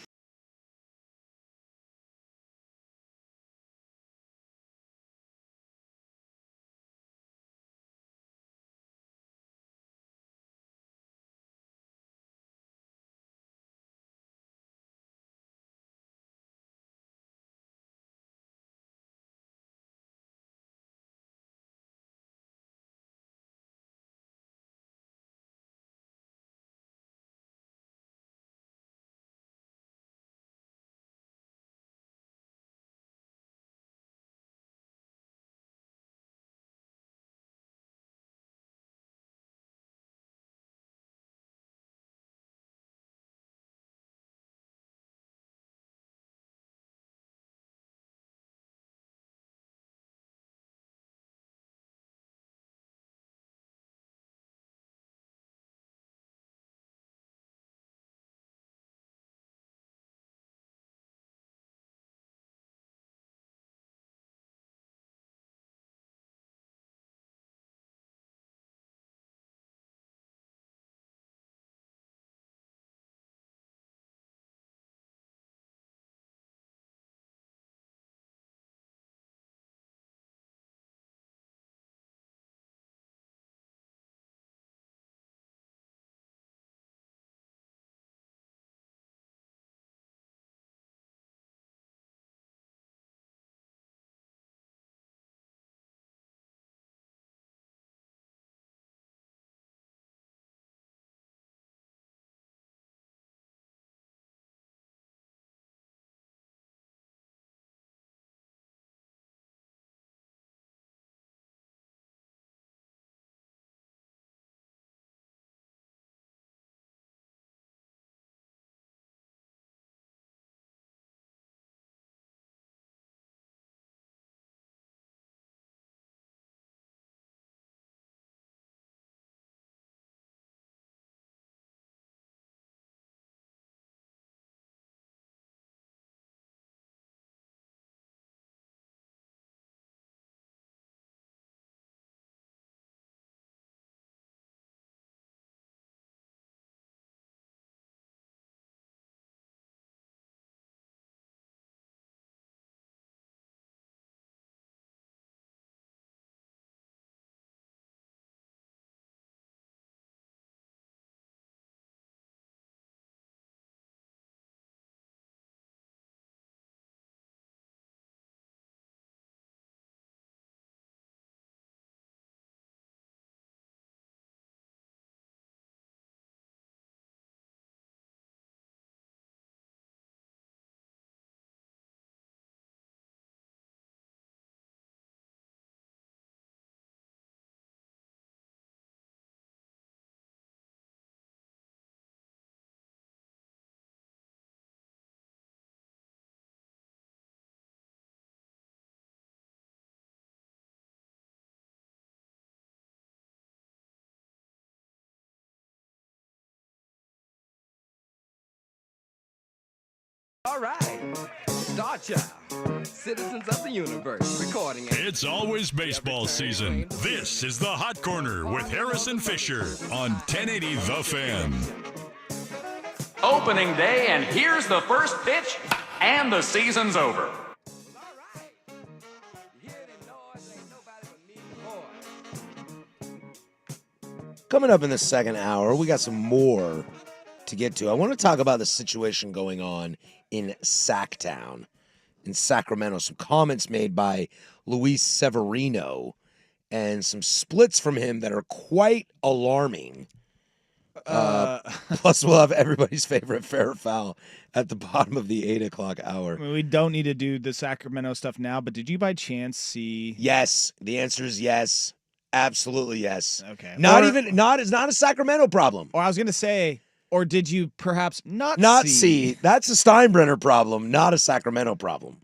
All right, Star Child, citizens of the universe, recording it. It's always baseball season. This is the Hot Corner with Harrison Fisher on 1080 The Fan. Opening day, and here's the first pitch, and the season's over. Coming up in the second hour, we got some more to get to. I want to talk about the situation going on in Sacktown in Sacramento. Some comments made by Luis Severino and some splits from him that are quite alarming. Plus, we'll have everybody's favorite fair or foul at the bottom of the 8 o'clock hour. I mean, we don't need to do the Sacramento stuff now, but did you by chance see? Yes. The answer is yes. Absolutely yes. Okay. It's not a Sacramento problem. Or I was going to say, or did you perhaps not see? That's a Steinbrenner problem, not a Sacramento problem.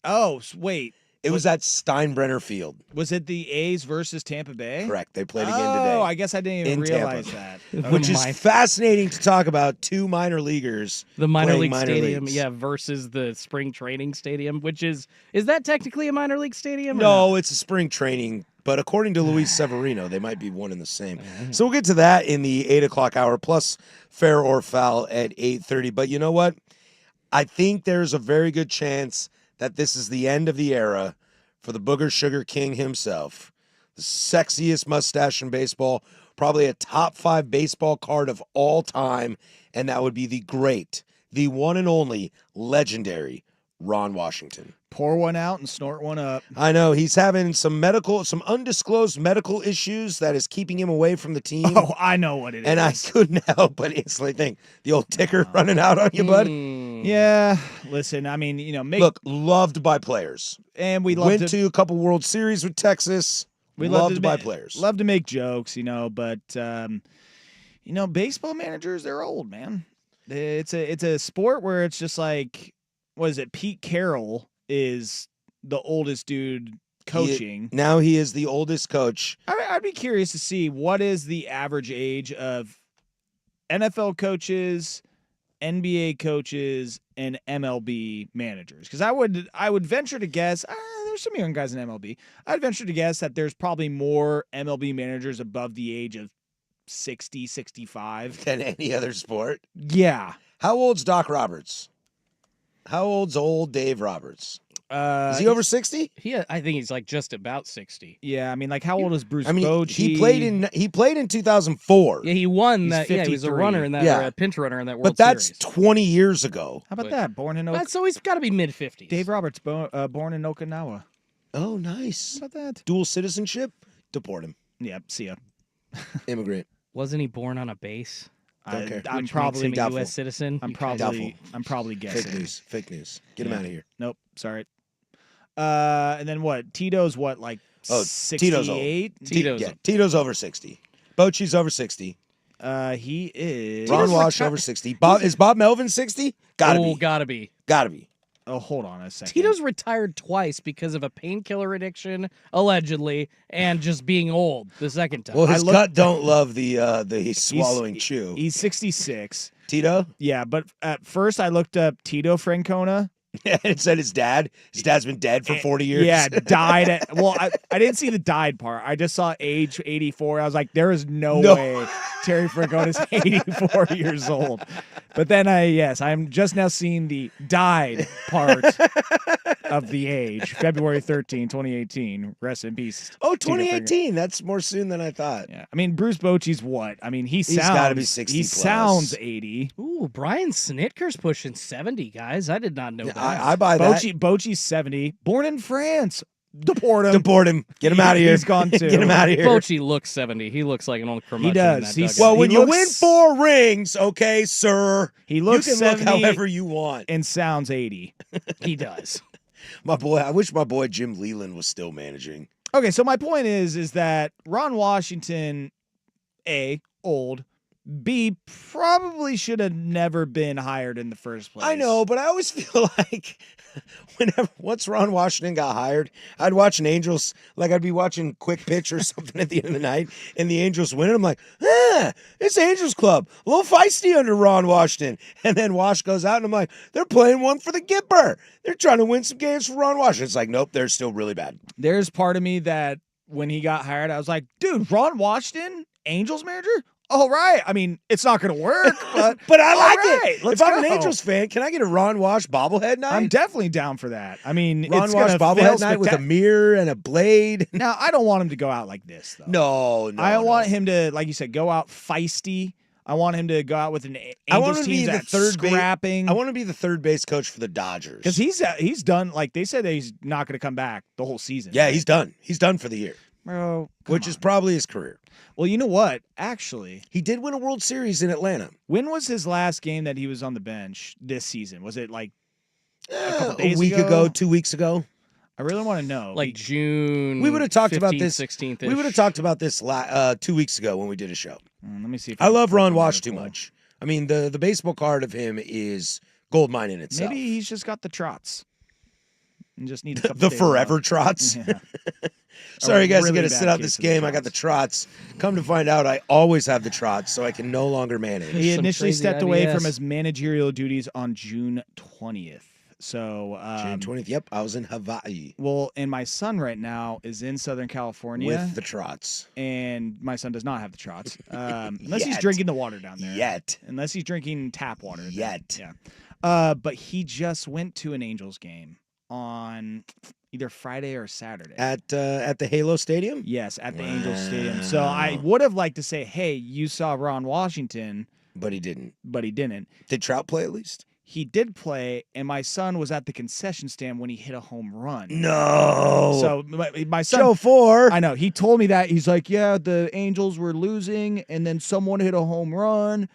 Oh, wait. It was at Steinbrenner Field. Was it the A's versus Tampa Bay? Correct. They played again today. Oh, I guess I didn't even in realize Tampa. that. Which is fascinating to talk about. Two minor leaguers. The minor playing league minor stadium, leagues. yeah, versus the spring training stadium, which is that technically a minor league stadium? or No, it's a spring training. But according to Luis Severino, they might be one and the same. So we'll get to that in the 8 o'clock hour, plus fair or foul at 8:30. But you know what? I think there's a very good chance that this is the end of the era for the Booger Sugar King himself. The sexiest mustache in baseball, probably a top 5 baseball card of all time, and that would be the great, the one and only, legendary Ron Washington. Pour one out and snort one up. I know he's having some undisclosed medical issues that is keeping him away from the team. Oh, I know what it is. And I couldn't help but instantly think the old ticker running out on you, bud. Yeah, listen, I mean, Look, loved by players. And we went to a couple World Series with Texas. We loved by players. Love to make jokes, but baseball managers, they're old, man. It's a sport where it's just like, what is it? Pete Carroll is the oldest dude coaching. Now he is the oldest coach. I'd be curious to see what is the average age of NFL coaches, NBA coaches, and MLB managers. Because I would venture to guess, there's some young guys in MLB. I'd venture to guess that there's probably more MLB managers above the age of 60, 65. Than any other sport? Yeah. How old's Doc Roberts? How old's old Dave Roberts? Is he over 60? I think he's like just about 60. Yeah, I mean, like, how old is Bruce I mean, Bochy? he played in 2004. Yeah, he won He's that. Yeah, he was a 53. runner in that, or a pinch runner in that World But that's Series. 20 years ago. How about that? Born in So he's got to be mid 50s. Dave Roberts, born in Okinawa. Oh, nice. How about that? Dual citizenship? Deport him. Yep, see ya. Immigrant. Wasn't he born on a base? Don't care. I'm Which probably makes him a U.S. citizen. I'm You crazy. probably guessing. Fake news. Get him out of here. Nope, sorry. And then what? Tito's what, like 68? Tito's old. Tito's over 60. Bochy's over 60. He is. Ron Walsh over 60. Is Bob Melvin 60? Gotta be. Gotta be. Gotta be. Oh, hold on a second. Tito's retired twice because of a painkiller addiction, allegedly, and just being old the second time. Well, his gut don't love the swallowing chew. He's 66. Tito? Yeah, but at first I looked up Tito Francona. It said his dad. His dad's been dead for 40 years. Yeah, died at. Well, I didn't see the died part. I just saw age 84. I was like, there is no way Terry Francona's 84 years old. But then I'm just now seeing the died part of the age. February 13, 2018. Rest in peace. Oh, 2018. That's more soon than I thought. Yeah. I mean, Bruce Bochy's what? I mean, he's got to be 60 He plus. sounds 80. Ooh, Brian Snitker's pushing 70, guys. I did not know that. I buy that. Bochy's 70. Born in France. Deport him. Deport him. Get him out of here. He's gone too. Get him out of here. Bochy looks 70. He looks like an old curmudgeon. He does. In that He's- dugout. Well, when He you looks- win 4 rings, okay, sir, He looks you can look 70 however you want. and sounds 80. He does. My boy, I wish my boy Jim Leland was still managing. Okay, so my point is that Ron Washington, A, old, B, probably should have never been hired in the first place. I know, but I always feel like once Ron Washington got hired, I'd watch an Angels, like I'd be watching Quick Pitch or something at the end of the night, and the Angels win, and I'm like, it's Angels Club, a little feisty under Ron Washington. And then Wash goes out, and I'm like, they're playing one for the Gipper. They're trying to win some games for Ron Washington. It's like, nope, they're still really bad. There's part of me that when he got hired, I was like, dude, Ron Washington, Angels manager? all right. I mean, it's not going to work, but But I all like right, it. let's If I'm an go. Angels fan, can I get a Ron Wash bobblehead night? I'm definitely down for that. I mean, Ron it's Wash going to fail bobblehead night with a mirror and a blade. Now, I don't want him to go out like this, though. No. I want him to, like you said, go out feisty. I want him to go out with an I want Angels him to be team the that's third base. scrapping. I want to be the third base coach for the Dodgers Because he's done, like they said that he's not going to come back the whole season. Yeah, he's done. He's done for the year, Bro, which is probably his career. Well, you know what? Actually, he did win a World Series in Atlanta. When was his last game that he was on the bench this season? Was it like a couple A days week ago, 2 weeks ago. I really want to know. Like June. We would have talked about 15th, this. 16th. We would have talked about this 2 weeks ago when we did a show. Let me see. If I love can Ron find Wash it. too much. I mean, the baseball card of him is gold mine in itself. Maybe he's just got the trots. And just needs a couple the days forever off. trots. Yeah. Sorry, guys, I really got to bad sit out case this of the game. I got the trots. Come to find out, I always have the trots, so I can no longer manage. He initially crazy stepped away from IBS. his managerial duties on June 20th. So June 20th. Yep, I was in Hawaii well, and my son right now is in Southern California with the trots. and my son does not have the trots. Unless he's Yet. drinking the water down there. Yet. Unless he's drinking tap water. then, Yet. Yeah. But he just went to an Angels game on either Friday or Saturday. At the Halo Stadium? Yes, at the Angels Stadium. So I would have liked to say, hey, you saw Ron Washington. But he didn't. But he didn't. Did Trout play at least? He did play, and my son was at the concession stand when he hit a home run. No. So my son, Joe 4. I know, he told me that. He's like, yeah, the Angels were losing, and then someone hit a home run,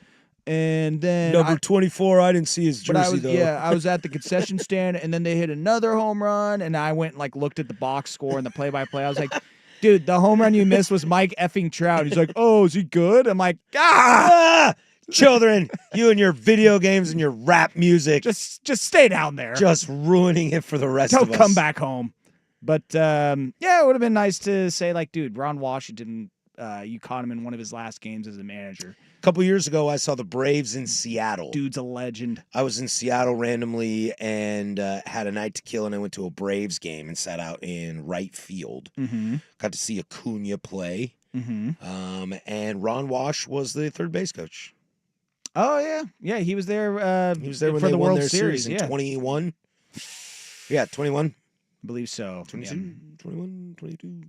and then Number 24, I didn't see his jersey, but I was though. I was at the concession stand, and then they hit another home run, and I went and looked at the box score and the play-by-play. I was like, dude, the home run you missed was Mike effing Trout. He's like, oh, is he good? I'm like, Ah! Children, you and your video games and your rap music. Just stay down there. Just ruining it for the rest of Don't us. come back home. But yeah, it would have been nice to say dude, Ron Washington, you caught him in one of his last games as a manager. A couple years ago, I saw the Braves in Seattle. Dude's a legend. I was in Seattle randomly and had a night to kill, and I went to a Braves game and sat out in right field. Mm-hmm. Got to see Acuna play. Mm-hmm. And Ron Wash was the third base coach. Oh yeah, he was there. He was there when for they the won World their Series. in Yeah, 21. Yeah, 21. I believe so. 22, Yeah. 21, 22.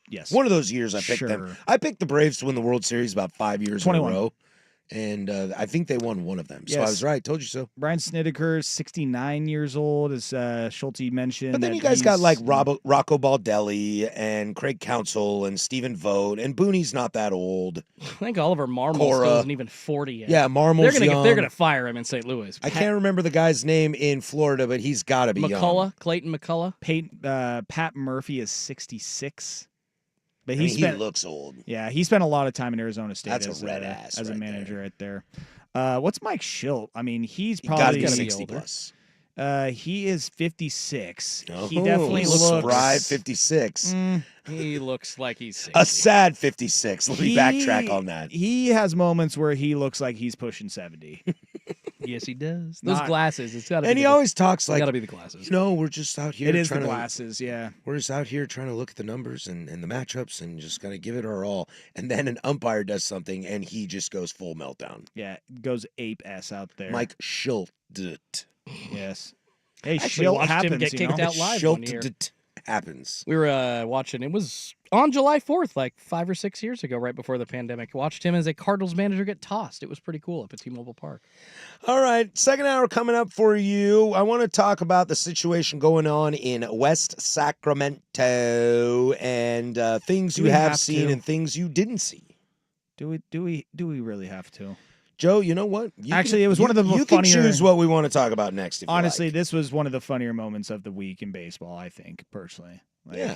Yes. One of those years I picked them. Sure. I picked the Braves to win the World Series about 5 years 21. in a row. And I think they won one of them. So I Yes. was right. Told you so. Brian Snedeker, 69 years old, as Schulte mentioned. But then that you guys got he's- Rocco Baldelli and Craig Counsell and Stephen Vogt. And Booney's not that old. I think Oliver Marmol Cora. still isn't even 40 yet. Yeah, Marmol's they're young. gonna fire him in St. Louis. I can't remember the guy's name in Florida, but he's got to be young. McCullough, Clayton McCullough. Pat Murphy is 66. But I he mean, spent he looks old. Yeah, he spent a lot of time in Arizona State. That's a as red ass as a right manager right there. What's Mike Schilt? I mean, he's He got to probably be gotta be 60 older. plus. He is 56. Oh, He definitely he looks spry 56. He looks like he's 60. A sad 56. Let me He- backtrack on that. He has moments where he looks like he's pushing 70. Yes, he does. Those Not- glasses. It's got to. And be he always talks like, got to be the glasses. you know, we're just out here. It is the trying to- glasses, yeah. We're just out here trying to look at the numbers and the matchups and just got to give it our all. And then an umpire does something and he just goes full meltdown. Yeah, goes ape ass out there. Mike Schilt. Yes. Hey, Actually Schilt watched him happens, get you kicked know? out live one year. Happens. We were watching. It was on July 4th, like 5 or 6 years ago, right before the pandemic. Watched him as a Cardinals manager get tossed. It was pretty cool up at T-Mobile Park. All right, second hour coming up for you. I want to talk about the situation going on in West Sacramento and things Do you we have have seen to? and things you didn't see. Do we really have to? Joe, you know what? You Actually, can- it was one of the you funnier- can choose what we want to talk about next. If you Honestly, like. this was one of the funnier moments of the week in baseball, I think, personally. Yeah.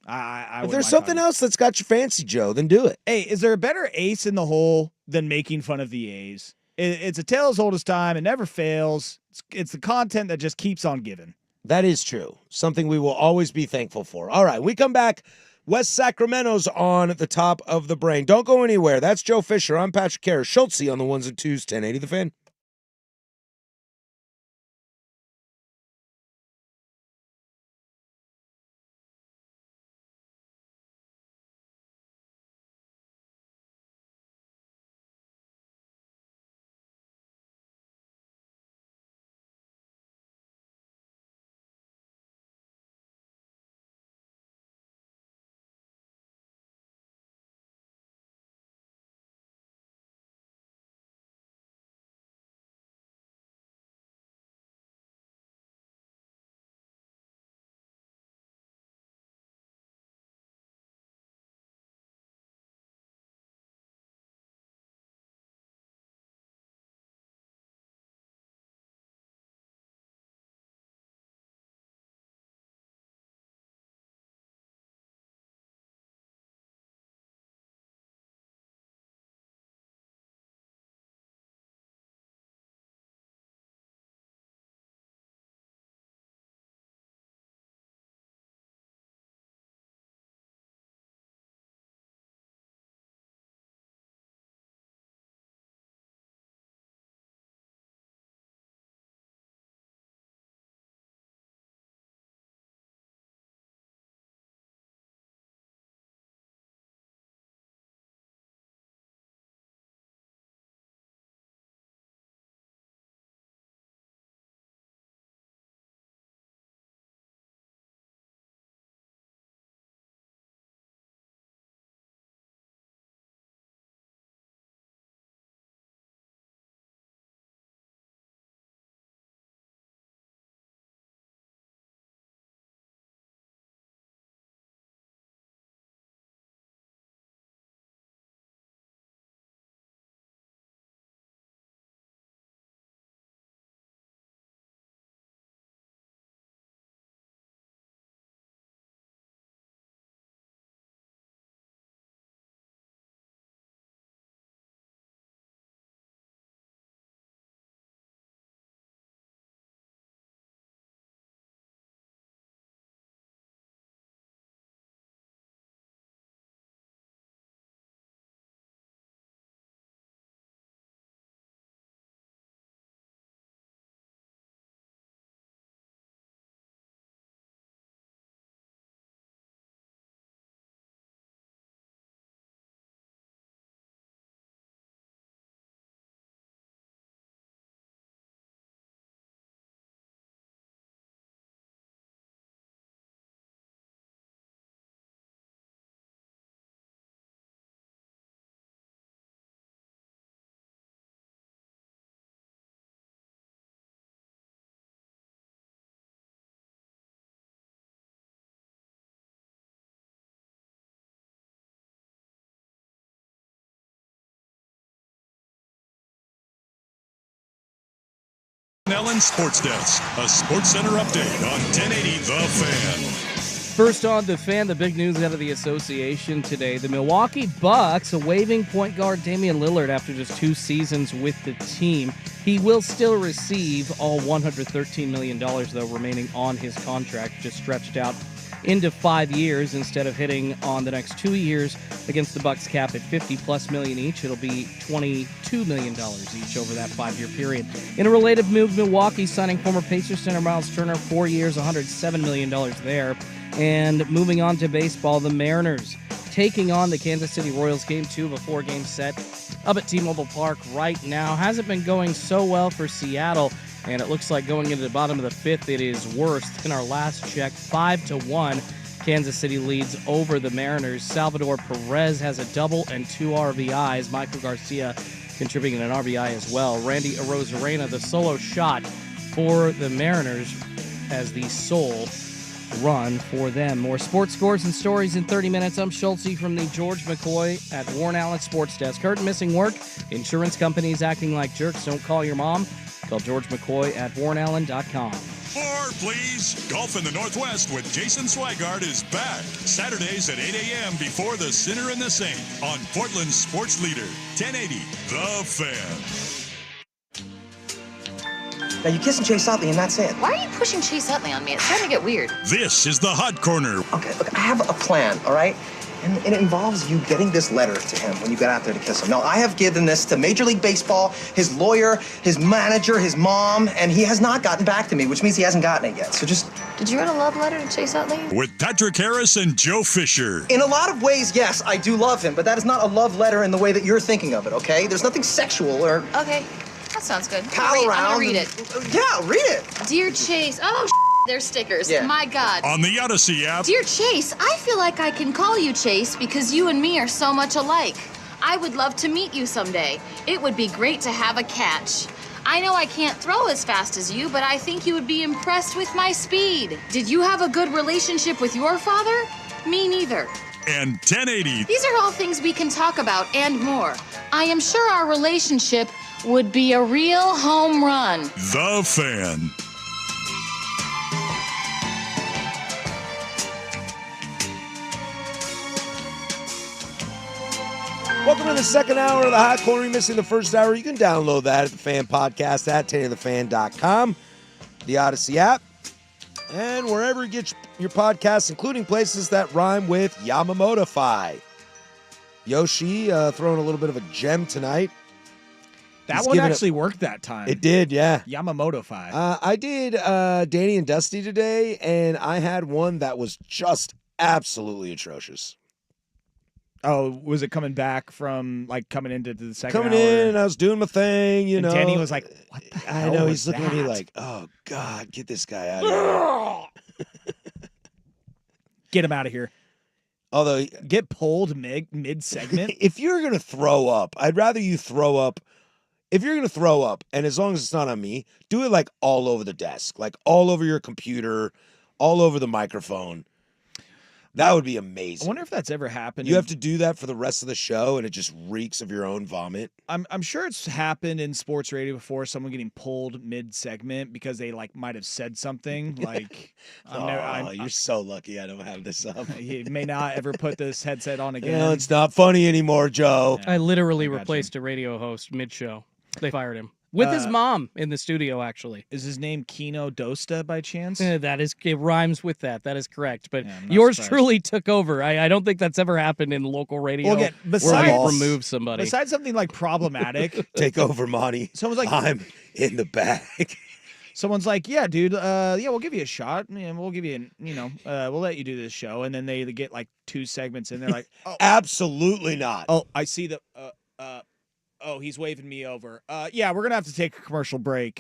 I If wouldn't there's mind something talking- else that's got your fancy, Joe, then do it. Hey, is there a better ace in the hole than making fun of the A's? It's a tale as old as time. It never fails. It's the content that just keeps on giving. That is true. Something we will always be thankful for. All right, we come back. West Sacramento's on the top of the brain. Don't go anywhere. That's Joe Fisher. I'm Patrick Harris. Schultze on the ones and twos, 1080 The Fan. Allen Sports Desk, a Sports Center update on 1080 The Fan. First on The Fan, the big news out of the association today. The Milwaukee Bucks are waiving point guard Damian Lillard after just 2 seasons with the team. He will still receive all $113 million, though, remaining on his contract, just stretched out into 5 years instead of hitting on the next 2 years against the Bucks cap at $50+ million each. It'll be $22 million each over that 5-year period. In a related move, Milwaukee signing former Pacers center Miles Turner, 4 years, $107 million there. And moving on to baseball, the Mariners taking on the Kansas City Royals. Game 2 of a 4-game set up at T-Mobile Park right now. Hasn't been going so well for Seattle, and it looks like going into the bottom of the 5th, it is worse than our last check. 5-1, Kansas City leads over the Mariners. Salvador Perez has a double and 2 RBIs. Michael Garcia contributing an RBI as well. Randy Arozarena, the solo shot for the Mariners as the sole run for them. More sports scores and stories in 30 minutes. I'm Schultze from the George McCoy at Warren Allen Sports Desk. Hurt, missing work, insurance companies acting like jerks. Don't call your mom. Call George McCoy at warrenallen.com. More, please. Golf in the Northwest with Jason Swigart is back. Saturdays at 8 a.m. before the Sinner and the Saint on Portland's sports leader, 1080 The Fan. Now you kiss and Chase Utley, and that's it. Why are you pushing Chase Utley on me? It's starting to get weird. This is the Hot Corner. Okay, look, I have a plan, all right? And it involves you getting this letter to him when you get out there to kiss him. Now, I have given this to Major League Baseball, his lawyer, his manager, his mom, and he has not gotten back to me, which means he hasn't gotten it yet. So just... Did you write a love letter to Chase Utley? With Patrick Harris and Joe Fisher. In a lot of ways, yes, I do love him, but that is not a love letter in the way that you're thinking of it, okay? There's nothing sexual or... Okay, that sounds good. Pal around. I'm gonna read it. Yeah, read it. Dear Chase, they're stickers. Yeah. My God. On the Odyssey app. Dear Chase, I feel like I can call you Chase because you and me are so much alike. I would love to meet you someday. It would be great to have a catch. I know I can't throw as fast as you, but I think you would be impressed with my speed. Did you have a good relationship with your father? Me neither. And 1080. These are all things we can talk about and more. I am sure our relationship would be a real home run. The Fan. Welcome to the second hour of the Hot Corner. You're missing the first hour. You can download that at the Fan Podcast at 1080thefan.com, the Odyssey app, and wherever you get your podcasts, including places that rhyme with Yamamoto-fi. Yoshi throwing a little bit of a gem tonight. That one actually worked that time. It did, yeah. Yamamoto-fi. I did Danny and Dusty today, and I had one that was just absolutely atrocious. Oh, was it coming back from, like, coming into the second Coming hour? in, and I was doing my thing, you know. Danny was like, what the hell I know, was he's looking at me that? like, oh, God, get this guy out of here. Get him out of here. Although, get pulled mid-segment. If you're going to throw up, I'd rather you throw up. If you're going to throw up, and as long as it's not on me, do it, like, all over the desk. Like, all over your computer, all over the microphone. That would be amazing. I wonder if that's ever happened. You have to do that for the rest of the show, and it just reeks of your own vomit. I'm sure it's happened in sports radio before, someone getting pulled mid-segment because they, like, might have said something. Like, you're so lucky I don't have this up. He may not ever put this headset on again. No, it's not funny anymore, Joe. I literally replaced a radio host mid-show. They fired him. With his mom in the studio, actually. Is his name Kino Dosta by chance? It rhymes with that. That is correct. But Yeah, yours surprised. truly took over. I don't think that's ever happened in local radio. Well, again, where we remove somebody. Besides something like problematic. Take over, Monty. Someone's like, I'm in the bag. Someone's like, yeah, dude, we'll give you a shot. And we'll give you, we'll let you do this show. And then they get like 2 segments in. They're like, oh, absolutely not. Oh, I see the, oh, he's waving me over. Yeah, we're going to have to take a commercial break.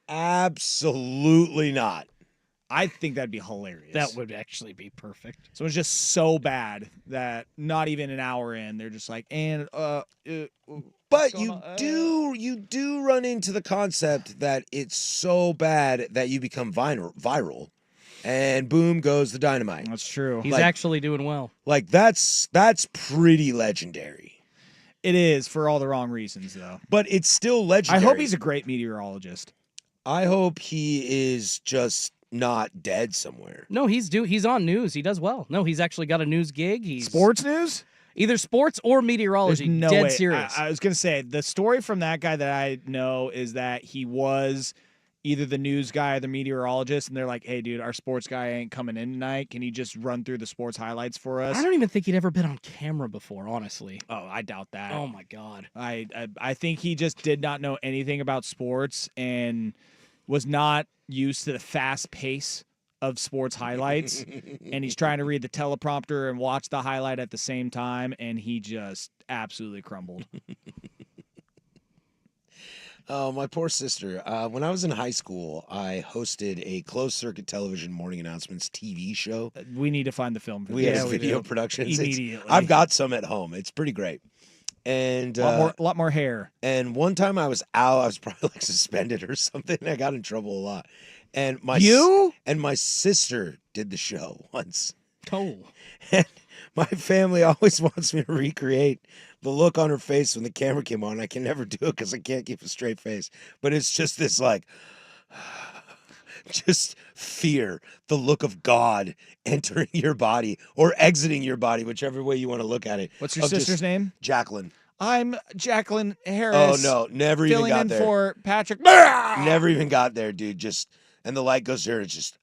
Absolutely not. I think that'd be hilarious. That would actually be perfect. So it's just so bad that not even an hour in, they're just like, But you do run into the concept that it's so bad that you become viral, and boom goes the dynamite. That's true. He's actually doing well. Like that's pretty legendary. It is for all the wrong reasons, though. But it's still legendary. I hope he's a great meteorologist. I hope he is just not dead somewhere. No, he's on news. He does well. No, he's actually got a news gig. He's Sports news? either sports or meteorology. There's no Dead way. serious. I was gonna say the story from that guy that I know is that he was either the news guy or the meteorologist, and they're like, "Hey, dude, our sports guy ain't coming in tonight. Can you just run through the sports highlights for us?" I don't even think he'd ever been on camera before, honestly. Oh, I doubt that. Oh my god. I think he just did not know anything about sports and was not used to the fast pace of sports highlights. And he's trying to read the teleprompter and watch the highlight at the same time, and he just absolutely crumbled. Oh, my poor sister. When I was in high school, I hosted a closed-circuit television morning announcements TV show. We need to find the film. For We this. had video do. productions. Immediately. I've got some at home. It's pretty great. And a lot more hair. And one time I was out. I was probably like suspended or something. I got in trouble a lot. And my sister did the show once. Oh. And my family always wants me to recreate the look on her face when the camera came on. I can never do it because I can't keep a straight face. But it's just this like, just fear, the look of God entering your body or exiting your body, whichever way you want to look at it. What's your sister's name? Jacqueline. I'm Jacqueline Harris. Oh no, never even filling got in there. for Patrick. Never even got there, dude. Just and the light goes there. It's just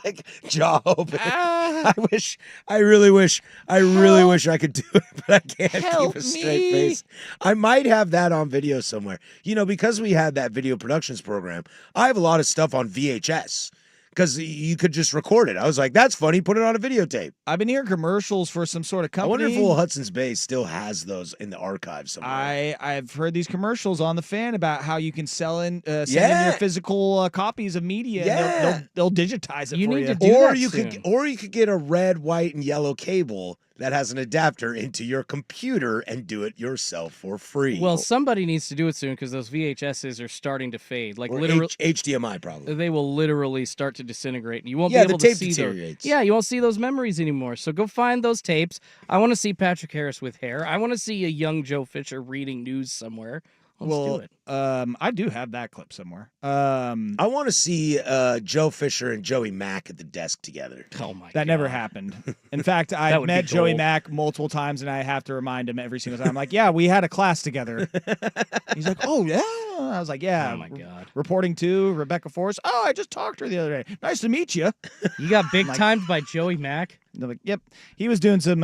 like jaw open. I really wish I could do it, but I can't keep a straight face. I might have that on video somewhere. You know, because we had that video productions program, I have a lot of stuff on VHS because you could just record it. I was like, that's funny. Put it on a videotape. I've been hearing commercials for some sort of I company. wonder if Little Hudson's Bay still has those in the archive somewhere. I've heard these commercials on the Fan about how you can send in your physical copies of media. Yeah. And they'll digitize it. You for need you. to do Or that you soon. could get a red, white, and yellow cable that has an adapter into your computer and do it yourself for free. Well, somebody needs to do it soon because those VHSs are starting to fade. Like or literally, HDMI probably. they will literally start to disintegrate, and you won't Yeah, be able the to tape see those. deteriorates. Yeah, you won't see those memories anymore. So go find those tapes. I want to see Patrick Harris with hair. I want to see a young Joe Fisher reading news somewhere. Let's do it. I do have that clip somewhere. I want to see Joe Fisher and Joey Mack at the desk together. Oh my! That never happened. In fact, That I've would met be Joey gold. Mack multiple times, and I have to remind him every single time. I'm like, yeah, we had a class together. He's like, oh, yeah. I was like, yeah. Oh my god! Reporting to Rebecca Forrest. Oh, I just talked to her the other day. Nice to meet you. You got big Like- timed by Joey Mack. They're like, yep. He was doing some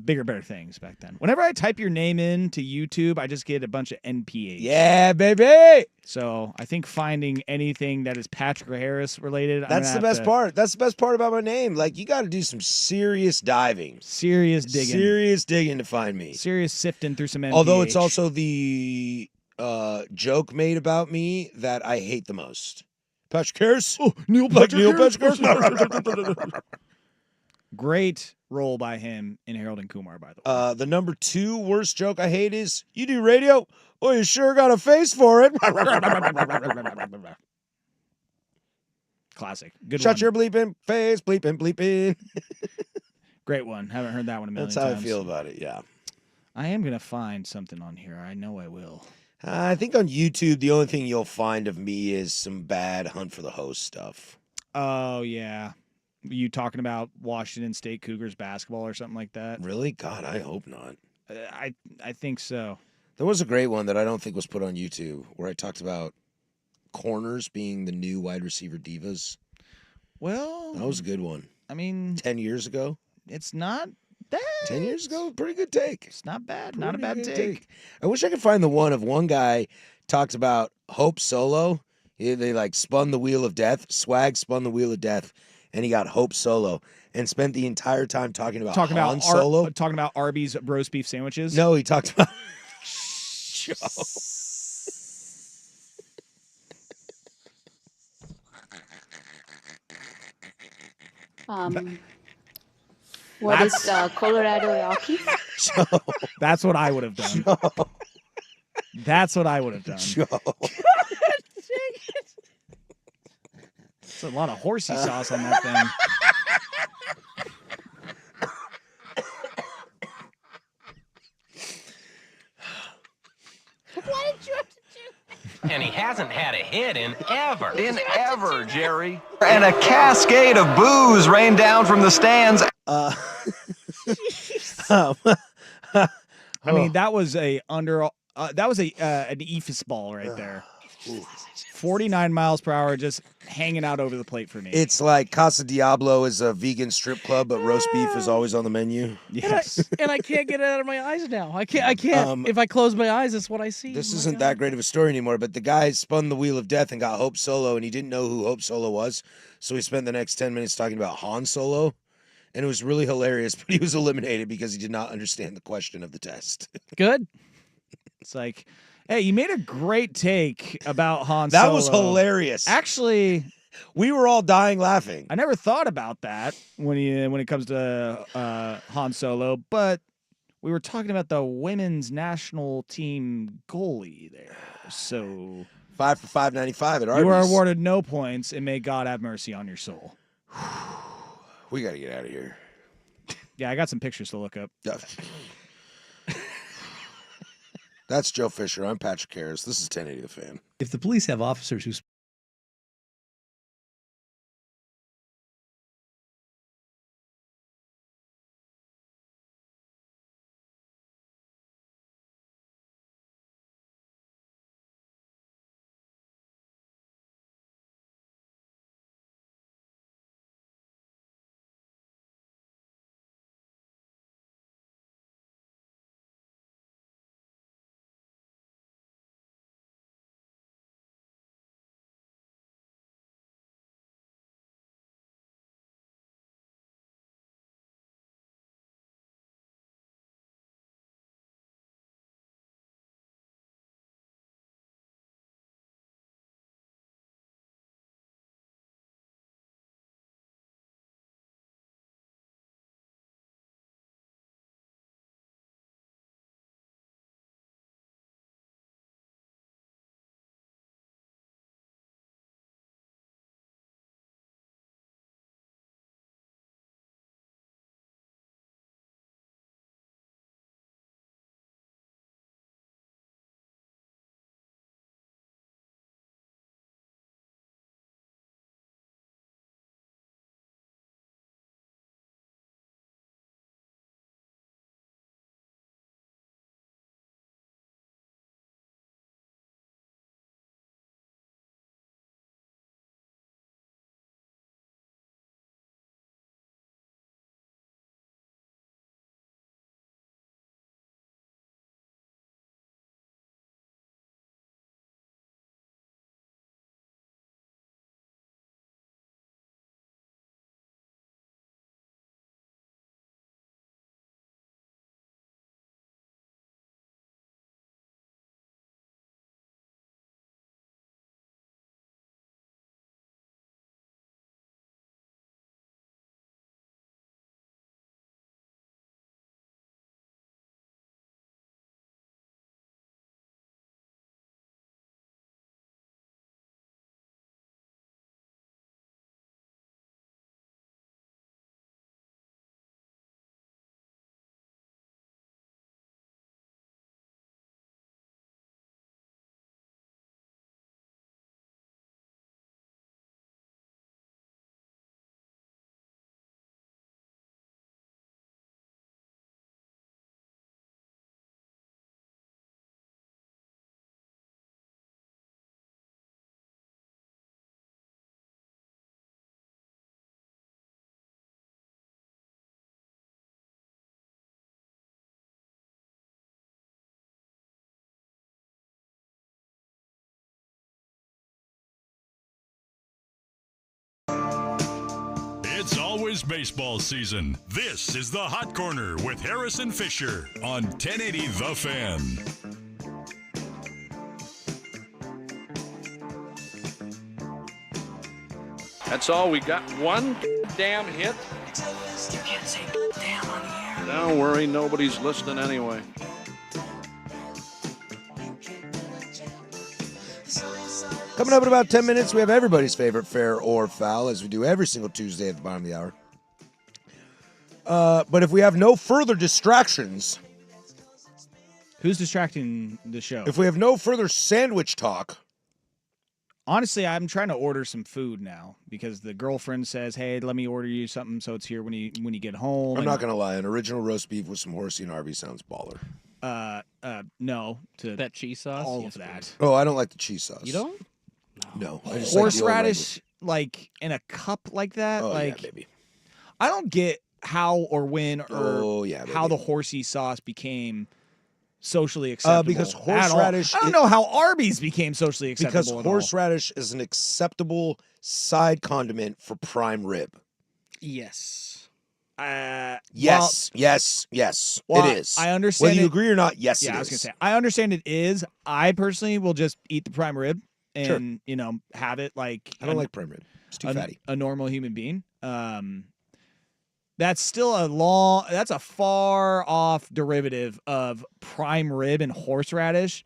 bigger, better things back then. Whenever I type your name into YouTube, I just get a bunch of NPH. Yeah, baby. So I think finding anything that is Patrick Harris related. That's the best part. That's the best part about my name. Like, you got to do some serious diving. Serious digging. Serious digging to find me. Serious sifting through some NPH. Although it's also the joke made about me that I hate the most. Patrick Harris? Oh, Neil Like Patrick Neil Harris? Patrick Harris? Great role by him in Harold and Kumar, by the way. The number 2 worst joke I hate is, you do radio? Oh, you sure got a face for it. Classic. Good Shut one. your bleeping face, bleeping. Great one. Haven't heard that one a million That's how times. I feel about it, yeah. I am going to find something on here. I know I will. I think on YouTube, the only thing you'll find of me is some bad Hunt for the Host stuff. Oh, yeah. You talking about Washington State Cougars basketball or something like that? Really? God, I hope not. I think so. There was a great one that I don't think was put on YouTube where I talked about corners being the new wide receiver divas. Well, That was a good one. I mean, 10 years ago? it's not that. 10 years ago? Pretty good take. It's not bad. Not a Pretty bad good take. I wish I could find the one of one guy talked about Hope Solo. They like spun the wheel of death. Swag spun the wheel of death, and he got Hope Solo and spent the entire time talking about Han Solo. Talking about Arby's roast beef sandwiches. No, he talked about Joe. What is Colorado Rockies? Joe. That's what I would have done. Joe. That's what I would have done. Joe. It's a lot of horsey sauce on that thing. And he hasn't had hit in ever. In ever, Jerry. And a cascade of boos rained down from the stands. I mean, that was an ephus ball right there. 49 miles per hour, just hanging out over the plate for me. It's like Casa Diablo is a vegan strip club, but roast beef is always on the menu. Yes. And I can't get it out of my eyes now. I can't. If I close my eyes, that's what I see. This Oh my isn't God. that great of a story anymore, but the guy spun the wheel of death and got Hope Solo, and he didn't know who Hope Solo was, so he spent the next 10 minutes talking about Han Solo, and it was really hilarious, but he was eliminated because he did not understand the question of the test. Good. It's like, hey, you made a great take about Han That Solo. was hilarious. Actually, we were all dying laughing. I never thought about that when it comes to Han Solo, but we were talking about the women's national team goalie there. So 5 for 595 at Arby's. you were awarded no points, and may God have mercy on your soul. We got to get out of here. Yeah, I got some pictures to look up. That's Joe Fisher. I'm Patrick Harris. This is 1080 The Fan. If the police have officers who It's always baseball season. This is the Hot Corner with Harrison Fisher on 1080 The Fan. That's all. We got one damn hit. You can't say damn on the air. Don't worry, nobody's listening anyway. Coming up in about 10 minutes, we have everybody's favorite fair or foul, as we do every single Tuesday at the bottom of the hour. But if we have no further distractions... Who's distracting the show? If we have no further sandwich talk... Honestly, I'm trying to order some food now because the girlfriend says, "Hey, let me order you something so it's here when you get home." I'm not gonna lie, an original roast beef with some horsey and Arby's sounds baller. No, to that cheese sauce. all of that. Oh, I don't like the cheese sauce. You don't? No, I just like the old Horseradish, like in a cup like that. Oh, like, yeah, baby. I don't get how or when or Oh, yeah, how baby. the horsey sauce became socially acceptable. Because at all. horseradish I don't know how Arby's became socially acceptable. Because at all. horseradish is an acceptable side condiment for prime rib. Yes. Yes, yes, well, it is. I understand. Whether you it- agree or not, yes, yeah, it I was is. gonna say I understand it is. I personally will just eat the prime rib and Sure. have it like I don't like prime rib. It's too fatty. A normal human being. That's still that's a far off derivative of prime rib and horseradish,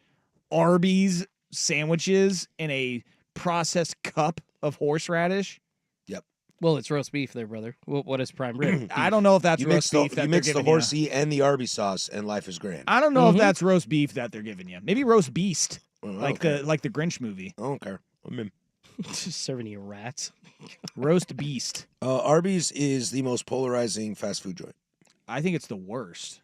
Arby's sandwiches in a processed cup of horseradish. Yep. Well, it's roast beef there, brother. What is prime rib? I don't know if that's You roast beef that you they're mix the giving you. horsey and the Arby's sauce, and life is grand. I don't know if that's roast beef that they're giving you. Maybe roast beast, Well, I like don't the Grinch movie. I don't care. I'm in. Just serving you rats. Roast beast. Arby's is the most polarizing fast food joint. I think it's the worst.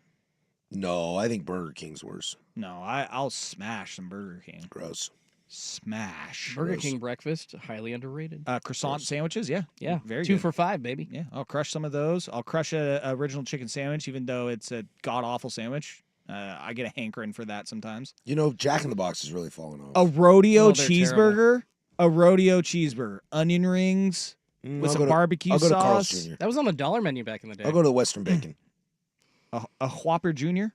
No, I think Burger King's worse. No, I'll smash some Burger King. Gross. Smash. Burger King breakfast, highly underrated. Croissant sandwiches, yeah. Yeah, Very 2 good. for $5, baby. Yeah, I'll crush some of those. I'll crush a original chicken sandwich, even though it's a god-awful sandwich. I get a hankering for that sometimes. You know, Jack in the Box is really falling off. A rodeo Oh, they're cheeseburger. A rodeo cheeseburger. Onion rings with I'll some go to- barbecue I'll go to Carl's sauce. Jr. That was on the dollar menu back in the day. I'll go to Western Bacon. A Whopper Jr.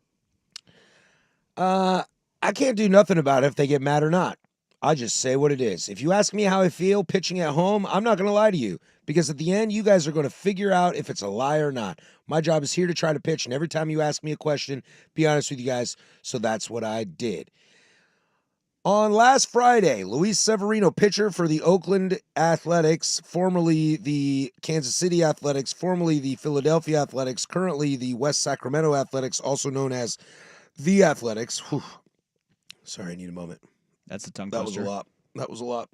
I can't do nothing about it if they get mad or not. I just say what it is. If you ask me how I feel pitching at home, I'm not going to lie to you because at the end, you guys are going to figure out if it's a lie or not. My job is here to try to pitch, and every time you ask me a question, be honest with you guys. So that's what I did. On last Friday, Luis Severino, pitcher for the Oakland Athletics, formerly the Kansas City Athletics, formerly the Philadelphia Athletics, currently the West Sacramento Athletics, also known as the Athletics. Whew. Sorry, I need a moment. That's a tongue That was twister. a lot. That was a lot.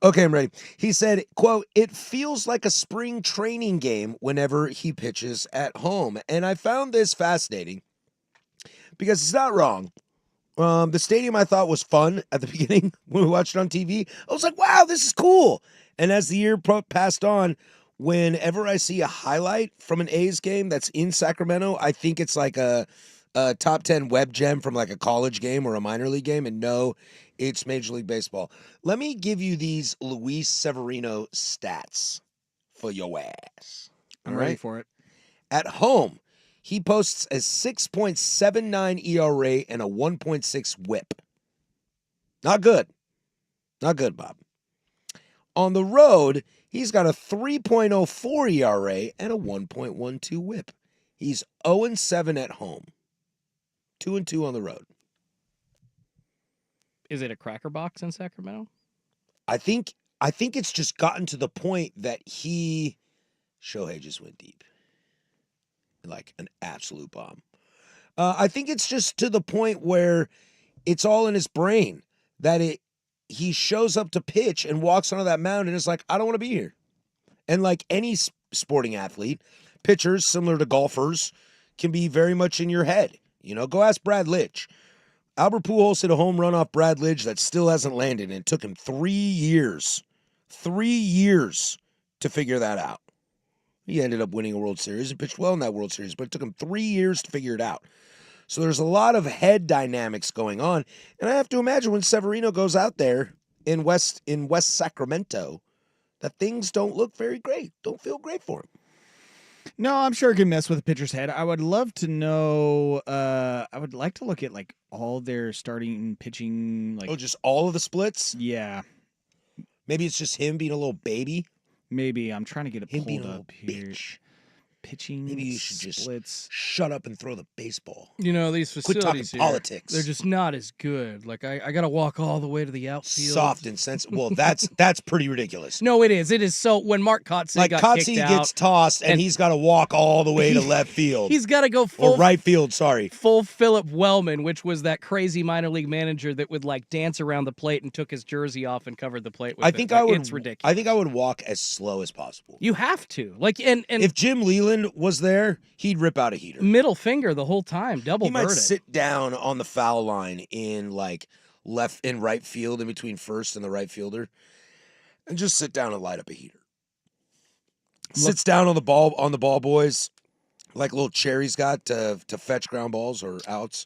Okay, I'm ready. He said, quote, "It feels like a spring training game whenever he pitches at home." And I found this fascinating because it's not wrong. The stadium I thought was fun at the beginning when we watched it on TV. I was like, wow, this is cool. And as the year passed on, whenever I see a highlight from an A's game that's in Sacramento, I think it's like a top 10 web gem from like a college game or a minor league game. And no, it's Major League Baseball. Let me give you these Luis Severino stats for your ass. I'm All ready right? for it. At home, he posts a 6.79 ERA and a 1.6 whip. Not good. Not good, Bob. On the road, he's got a 3.04 ERA and a 1.12 whip. He's 0-7 at home. 2-2 on the road. Is it a cracker box in Sacramento? I think it's just gotten to the point that Shohei just went deep. Like an absolute bomb. I think it's just to the point where it's all in his brain that he shows up to pitch and walks onto that mound and is like, I don't want to be here. And like any sporting athlete, pitchers, similar to golfers, can be very much in your head. You know, go ask Brad Lidge. Albert Pujols hit a home run off Brad Lidge that still hasn't landed, and it took him 3 years. 3 years to figure that out. He ended up winning a World Series and pitched well in that World Series, but it took him 3 years to figure it out. So there's a lot of head dynamics going on. And I have to imagine when Severino goes out there in West Sacramento, that things don't look very great. Don't feel great for him. No, I'm sure it can mess with a pitcher's head. I would love to know. I would like to look at like all their starting pitching. Like, just all of the splits? Yeah. Maybe it's just him being a little baby. Maybe I'm trying to get it Him being pulled a little up here. bitch. pitching. Maybe you should splits. just shut up and throw the baseball. You know, these Quit talking facilities here, politics. they're just not as good. Like, I got to walk all the way to the outfield. Soft and sensitive. Well, that's pretty ridiculous. No, it is. It is. So when Mark Kotze Like got Kotze kicked out, gets tossed and he's got to walk all the way to left field. he's got to go full or right field, sorry. full Philip Wellman, which was that crazy minor league manager that would like dance around the plate and took his jersey off and covered the plate with I it. think Like, I would. It's ridiculous. I think I would walk as slow as possible. You have to. Like, and If Jim Leland was there, he'd rip out a heater. middle finger the whole time, double He might bird it. sit down on the foul line in like left and right field, in between first and the right fielder, and just sit down and light up a heater. Sits down on the ball boys, like little cherries got to fetch ground balls or outs.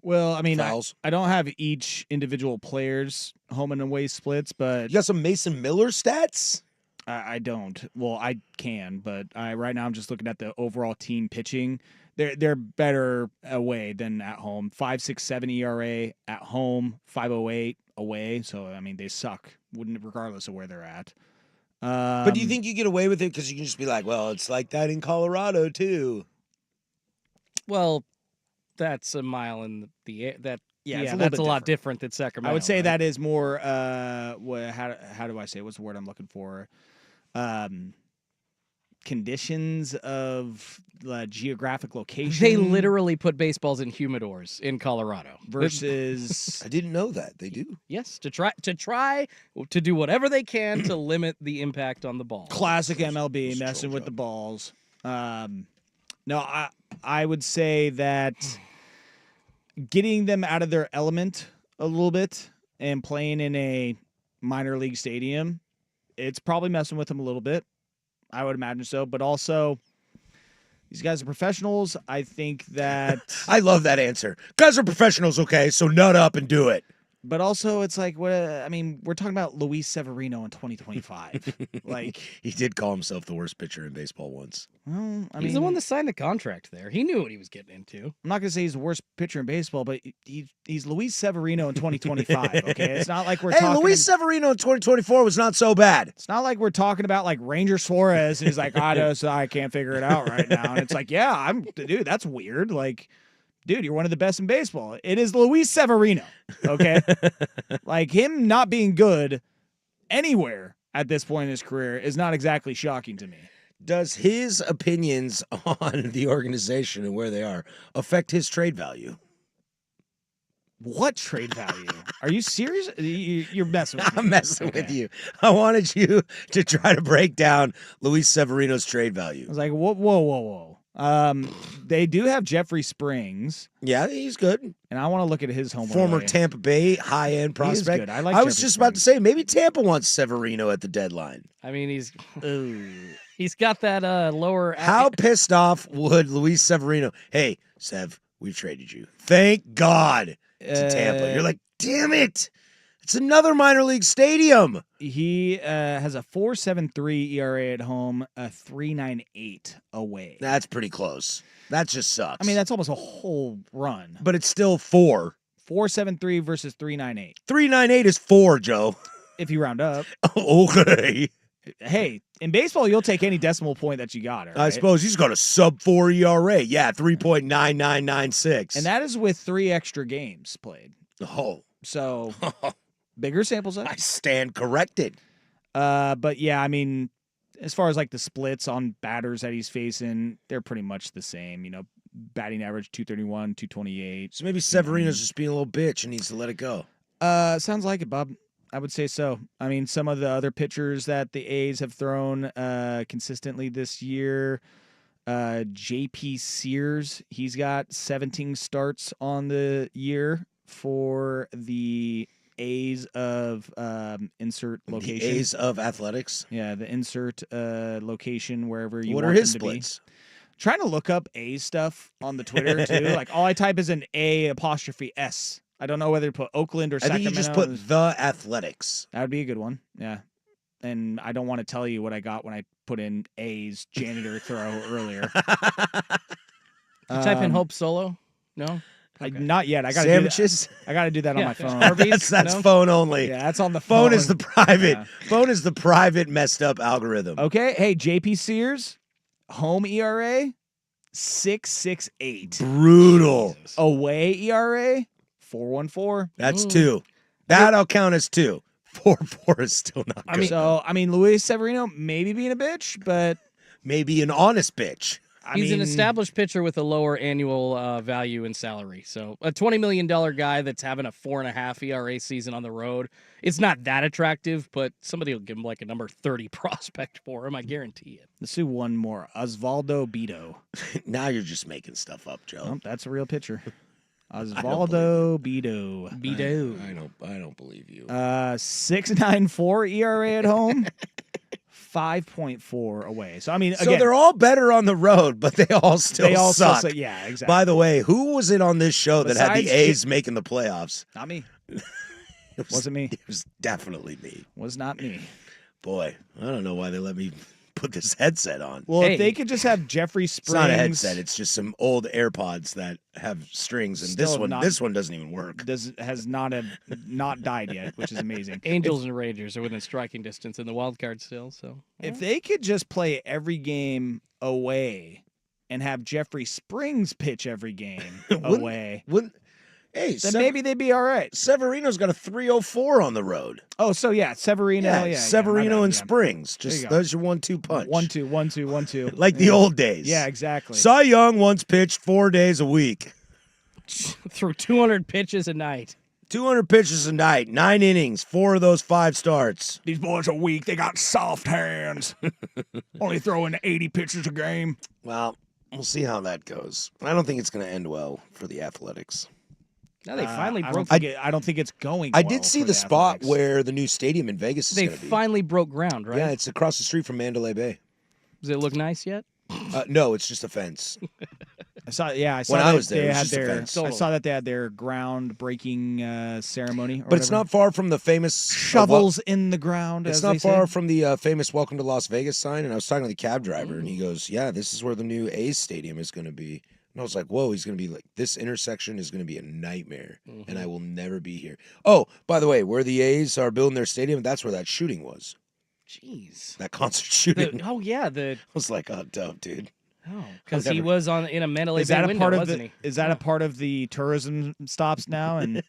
Well, I mean, Fouls. I don't have each individual player's home and away splits, but You got some Mason Miller stats? I don't. Well, I can, but right now I'm just looking at the overall team pitching. They're better away than at home. 5.67 ERA at home, 5.08 away. So I mean, they suck. Wouldn't regardless of where they're at. But do you think you get away with it because you can just be like, well, it's like that in Colorado too? Well, that's a mile in the air. That Yeah, it's a little that's bit a lot different. different than Sacramento. I would say right? that is more. How do I say? What's the word I'm looking for? Conditions of geographic location. They literally put baseballs in humidors in Colorado versus. I didn't know that they do. Yes, to try to do whatever they can to limit the impact on the ball. Classic MLB messing with the balls. No, I would say that getting them out of their element a little bit and playing in a minor league stadium, it's probably messing with them a little bit. I would imagine so, but also these guys are professionals. I think that I love that answer. Guys are professionals, okay? So nut up and do it. But also, it's like, what? I mean, we're talking about Luis Severino in 2025. Like, he did call himself the worst pitcher in baseball once. Well, He's the one that signed the contract there. He knew what he was getting into. I'm not gonna say he's the worst pitcher in baseball, but he's Luis Severino in 2025. Okay, it's not like we're talking. Luis Severino in 2024 was not so bad. It's not like we're talking about like Ranger Suarez, and he's like, I can't figure it out right now, and it's like, yeah, dude, that's weird. Like, dude, you're one of the best in baseball. It is Luis Severino, okay? Like, him not being good anywhere at this point in his career is not exactly shocking to me. Does his opinions on the organization and where they are affect his trade value? What trade value? Are you serious? You're messing with me. I'm messing with you. I wanted you to try to break down Luis Severino's trade value. I was like, whoa. They do have Jeffrey Springs. Yeah, he's good. And I want to look at his home. Former away. Tampa Bay high-end prospect. He is good. I like I was Jeffrey just about to Springs. say, maybe Tampa wants Severino at the deadline. I mean, he's got that lower. How pissed off would Luis Severino? Hey, Sev, we've traded you. Thank God to Tampa. You're like, damn it. It's another minor league stadium. He has a 4.73 ERA at home, a 3.98 away. That's pretty close. That just sucks. I mean, that's almost a whole run. But it's still 4. 4.73 versus 3.98. 3.98 is 4, Joe. If you round up. Okay. Hey, in baseball, you'll take any decimal point that you got. All right? I suppose he's got a sub-4 ERA. Yeah, 3.9996. And that is with 3 extra games played. Oh. So, bigger sample size. I stand corrected. But yeah, I mean, as far as like the splits on batters that he's facing, they're pretty much the same. You know, batting average 231, 228. So maybe Severino's just being a little bitch and needs to let it go. Sounds like it, Bob. I would say so. I mean, some of the other pitchers that the A's have thrown consistently this year, J.P. Sears, he's got 17 starts on the year for the A's of insert location. The A's of athletics. Yeah, the insert location wherever you What want are his them to splits? be. Trying to look up A's stuff on the Twitter too. Like all I type is an A''S. I don't know whether to put Oakland or I Sacramento. think you just put the athletics. That would be a good one. Yeah. And I don't want to tell you what I got when I put in A's janitor throw earlier. You type in Hope Solo? No? Not yet. I got Sandwiches? I got to do that on my phone. That's phone only. Yeah, that's on the phone. phone. Is the private. Yeah. Phone is the private messed up algorithm. Okay. Hey, JP Sears, Home ERA 6.68. Brutal. Away ERA 4.14. That's 2. That I'll count as 2. 4.4 is still not good. I mean, Luis Severino maybe being a bitch, but maybe an honest bitch. He's an established pitcher with a lower annual value and salary. So a $20 million guy that's having a 4.5 ERA season on the road, it's not that attractive, but somebody will give him like a number 30 prospect for him. I guarantee it. Let's do one more. Osvaldo Bido. Now you're just making stuff up, Joe. Oh, that's a real pitcher. Osvaldo Bido. I don't believe you. 6.94 ERA at home. 5.4 away. So I mean, so again, they're all better on the road, but they all still suck. Yeah, exactly. By the way, who was it on this show that had the Besides A's making the playoffs? Not me. Wasn't me. It was definitely me. Was not me. Boy, I don't know why they let me put this headset on. Well, if they could just have Jeffrey Springs. It's not a headset. It's just some old AirPods that have strings, and this one doesn't even work. Has not died yet, which is amazing. Angels and Rangers are within striking distance in the wild card still. So if they could just play every game away and have Jeffrey Springs pitch every game away, then maybe they'd be all right. Severino's got a 3.04 on the road. Oh, so yeah, Severino. Yeah, Severino and Springs. Just those are 1-2 punch. 1-2, 1-2, 1-2. Like the old days. Yeah, exactly. Cy Young once pitched 4 days a week. Through 200 pitches a night. 200 pitches a night, 9 innings, 4 of those 5 starts. These boys are weak. They got soft hands. Only throwing 80 pitches a game. Well, we'll see how that goes. I don't think it's going to end well for the Athletics. No, they finally broke. I don't think it's going. I did see the spot where the new stadium in Vegas is They going to be. finally broke ground, right? Yeah, it's across the street from Mandalay Bay. Does it look nice yet? No, it's just a fence. I saw. Yeah, I saw. When that I was there, they it was had just a their. fence. I saw that they had their groundbreaking ceremony. But it's not far from the famous shovels in the ground. It's as not they far say. from the famous "Welcome to Las Vegas" sign. And I was talking to the cab driver, and he goes, "Yeah, this is where the new A's stadium is going to be." And I was like, "Whoa, he's going to be like this intersection is going to be a nightmare, and I will never be here." Oh, by the way, where the A's are building their stadium, that's where that shooting was. Jeez, that concert shooting. I was like, "Oh, dope, dude." Oh, because he was in a Mandalay Is that Bay a window, part of wasn't the? he? Is that a part of the tourism stops now? And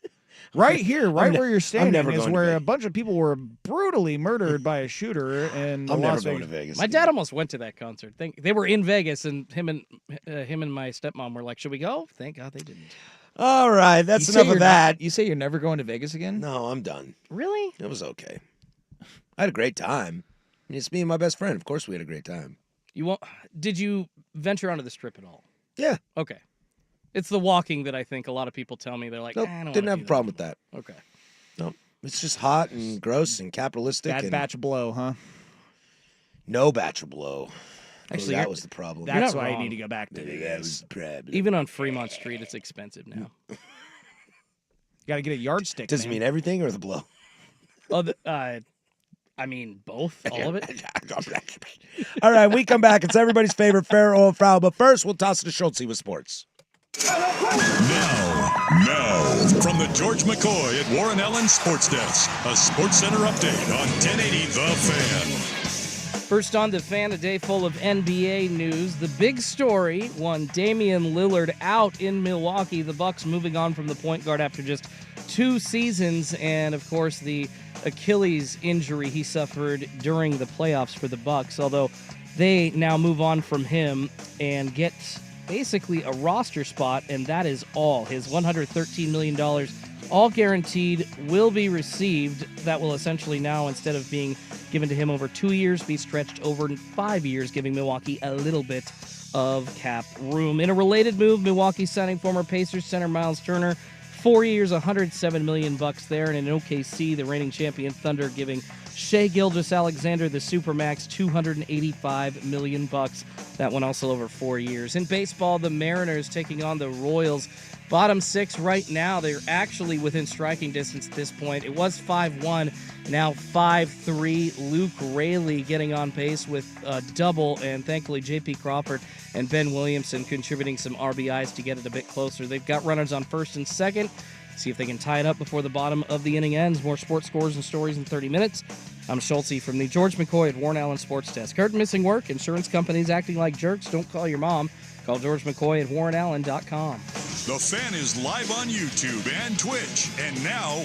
right here, right where you're standing, never is going to where Vegas. a bunch of people were brutally murdered by a shooter. And I'm never going to Vegas. My dad almost went to that concert. They were in Vegas, and him and my stepmom were like, "Should we go?" Thank God they didn't. All right, that's You say enough of you're that. not- you say you're never going to Vegas again? No, I'm done. Really? It was okay. I had a great time. It's me and my best friend. Of course, we had a great time. Did you venture onto the Strip at all? Yeah. Okay. It's the walking that I think a lot of people tell me. They're like, Nope, I don't didn't wanna have do a problem with that. Okay. No, it's just hot and gross and capitalistic. Bad and batch of blow, huh? No batch of blow. Actually, that you're- was the problem. That's not why you wrong. need to go back to That was the problem. Even on Fremont Street, it's expensive now. You got to get a yardstick. Does it mean everything or the blow? Oh, I mean both, all of it. All right, we come back. It's everybody's favorite fair or foul. But first, we'll toss it to Schultz with sports. Now, from the George McCoy at Warren Allen Sports Desk, a Sports Center update on 1080 The Fan. First on The Fan, a day full of NBA news. The big story, one Damian Lillard out in Milwaukee. The Bucks moving on from the point guard after just 2 seasons. And, of course, the Achilles injury he suffered during the playoffs for the Bucks. Although they now move on from him and get basically a roster spot, and that is all. His $113 million, all guaranteed, will be received. That will essentially now, instead of being given to him over 2 years, be stretched over 5 years, giving Milwaukee a little bit of cap room. In a related move, Milwaukee signing former Pacers center Miles Turner, 4 years, $107 million there. And in OKC, the reigning champion Thunder giving Shai Gilgeous-Alexander, the Supermax, $285 million. That one also over 4 years. In baseball, the Mariners taking on the Royals. Bottom 6 right now. They're actually within striking distance at this point. It was 5-1, now 5-3. Luke Raley getting on pace with a double, and thankfully J.P. Crawford and Ben Williamson contributing some RBIs to get it a bit closer. They've got runners on first and second. See if they can tie it up before the bottom of the inning ends. More sports scores and stories in 30 minutes. I'm Schulte from the George McCoy at Warren Allen Sports Desk. Heard missing work? Insurance companies acting like jerks? Don't call your mom. Call George McCoy at warrenallen.com. The Fan is live on YouTube and Twitch. And now...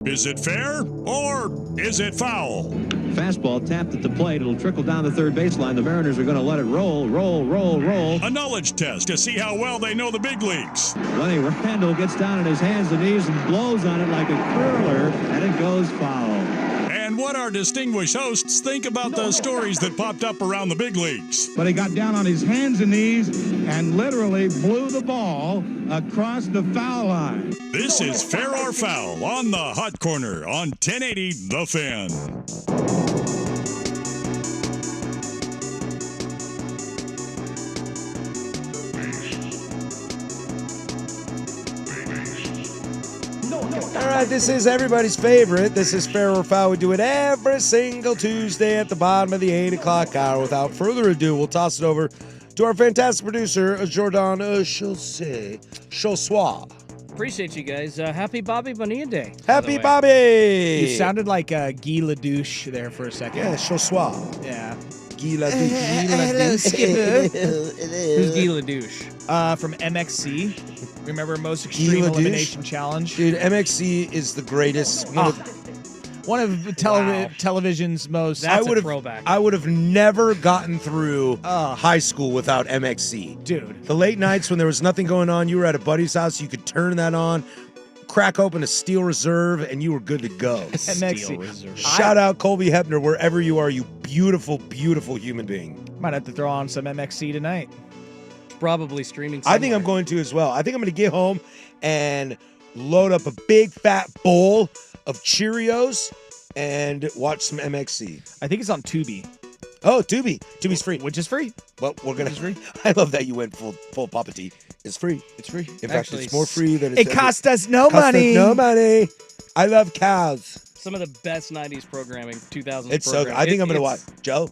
Is it fair or is it foul? Fastball tapped at the plate. It'll trickle down the third baseline. The Mariners are going to let it roll. A knowledge test to see how well they know the big leagues. Lenny Randall gets down on his hands and knees and blows on it like a curler, and it goes foul. And what our distinguished hosts think about the stories that popped up around the big leagues. But he got down on his hands and knees and literally blew the ball across the foul line. This is Fair or Foul on the Hot Corner on 1080 The Fan. All right, this is everybody's favorite. This is Fair or Foul. We do it every single Tuesday at the bottom of the 8 o'clock hour. Without further ado, we'll toss it over to our fantastic producer, Jordan Chossois. Appreciate you guys. Happy Bobby Bonilla Day. Happy Bobby! You sounded like Guy Ledouche there for a second. Yeah, Chossois. Yeah. Guy Ledouche. Hello, Skipper. Who's Guy Ledouche? From MXC. Remember Most Extreme Elimination Challenge? Dude, MXC is the greatest. One of television's most. Throwback. I would have never gotten through high school without MXC. Dude. The late nights when there was nothing going on, you were at a buddy's house, you could turn that on, crack open a Steel Reserve, and you were good to go. MXC. Reserve. Shout out Colby Hepner, wherever you are, you beautiful, beautiful human being. Might have to throw on some MXC tonight. Probably streaming somewhere. I think I'm going to as well. I think I'm going to get home and load up a big fat bowl of Cheerios and watch some MXC. I think it's on Tubi. Oh, Tubi. Tubi's free. Which is free. Well, we're going to. I love that you went full Papa T. It's free. It's free. In fact, it's more free than it cost us no money. No money. I love cows. Some of the best 90s programming, 2000s It's so good. I think I'm going to watch. Joe,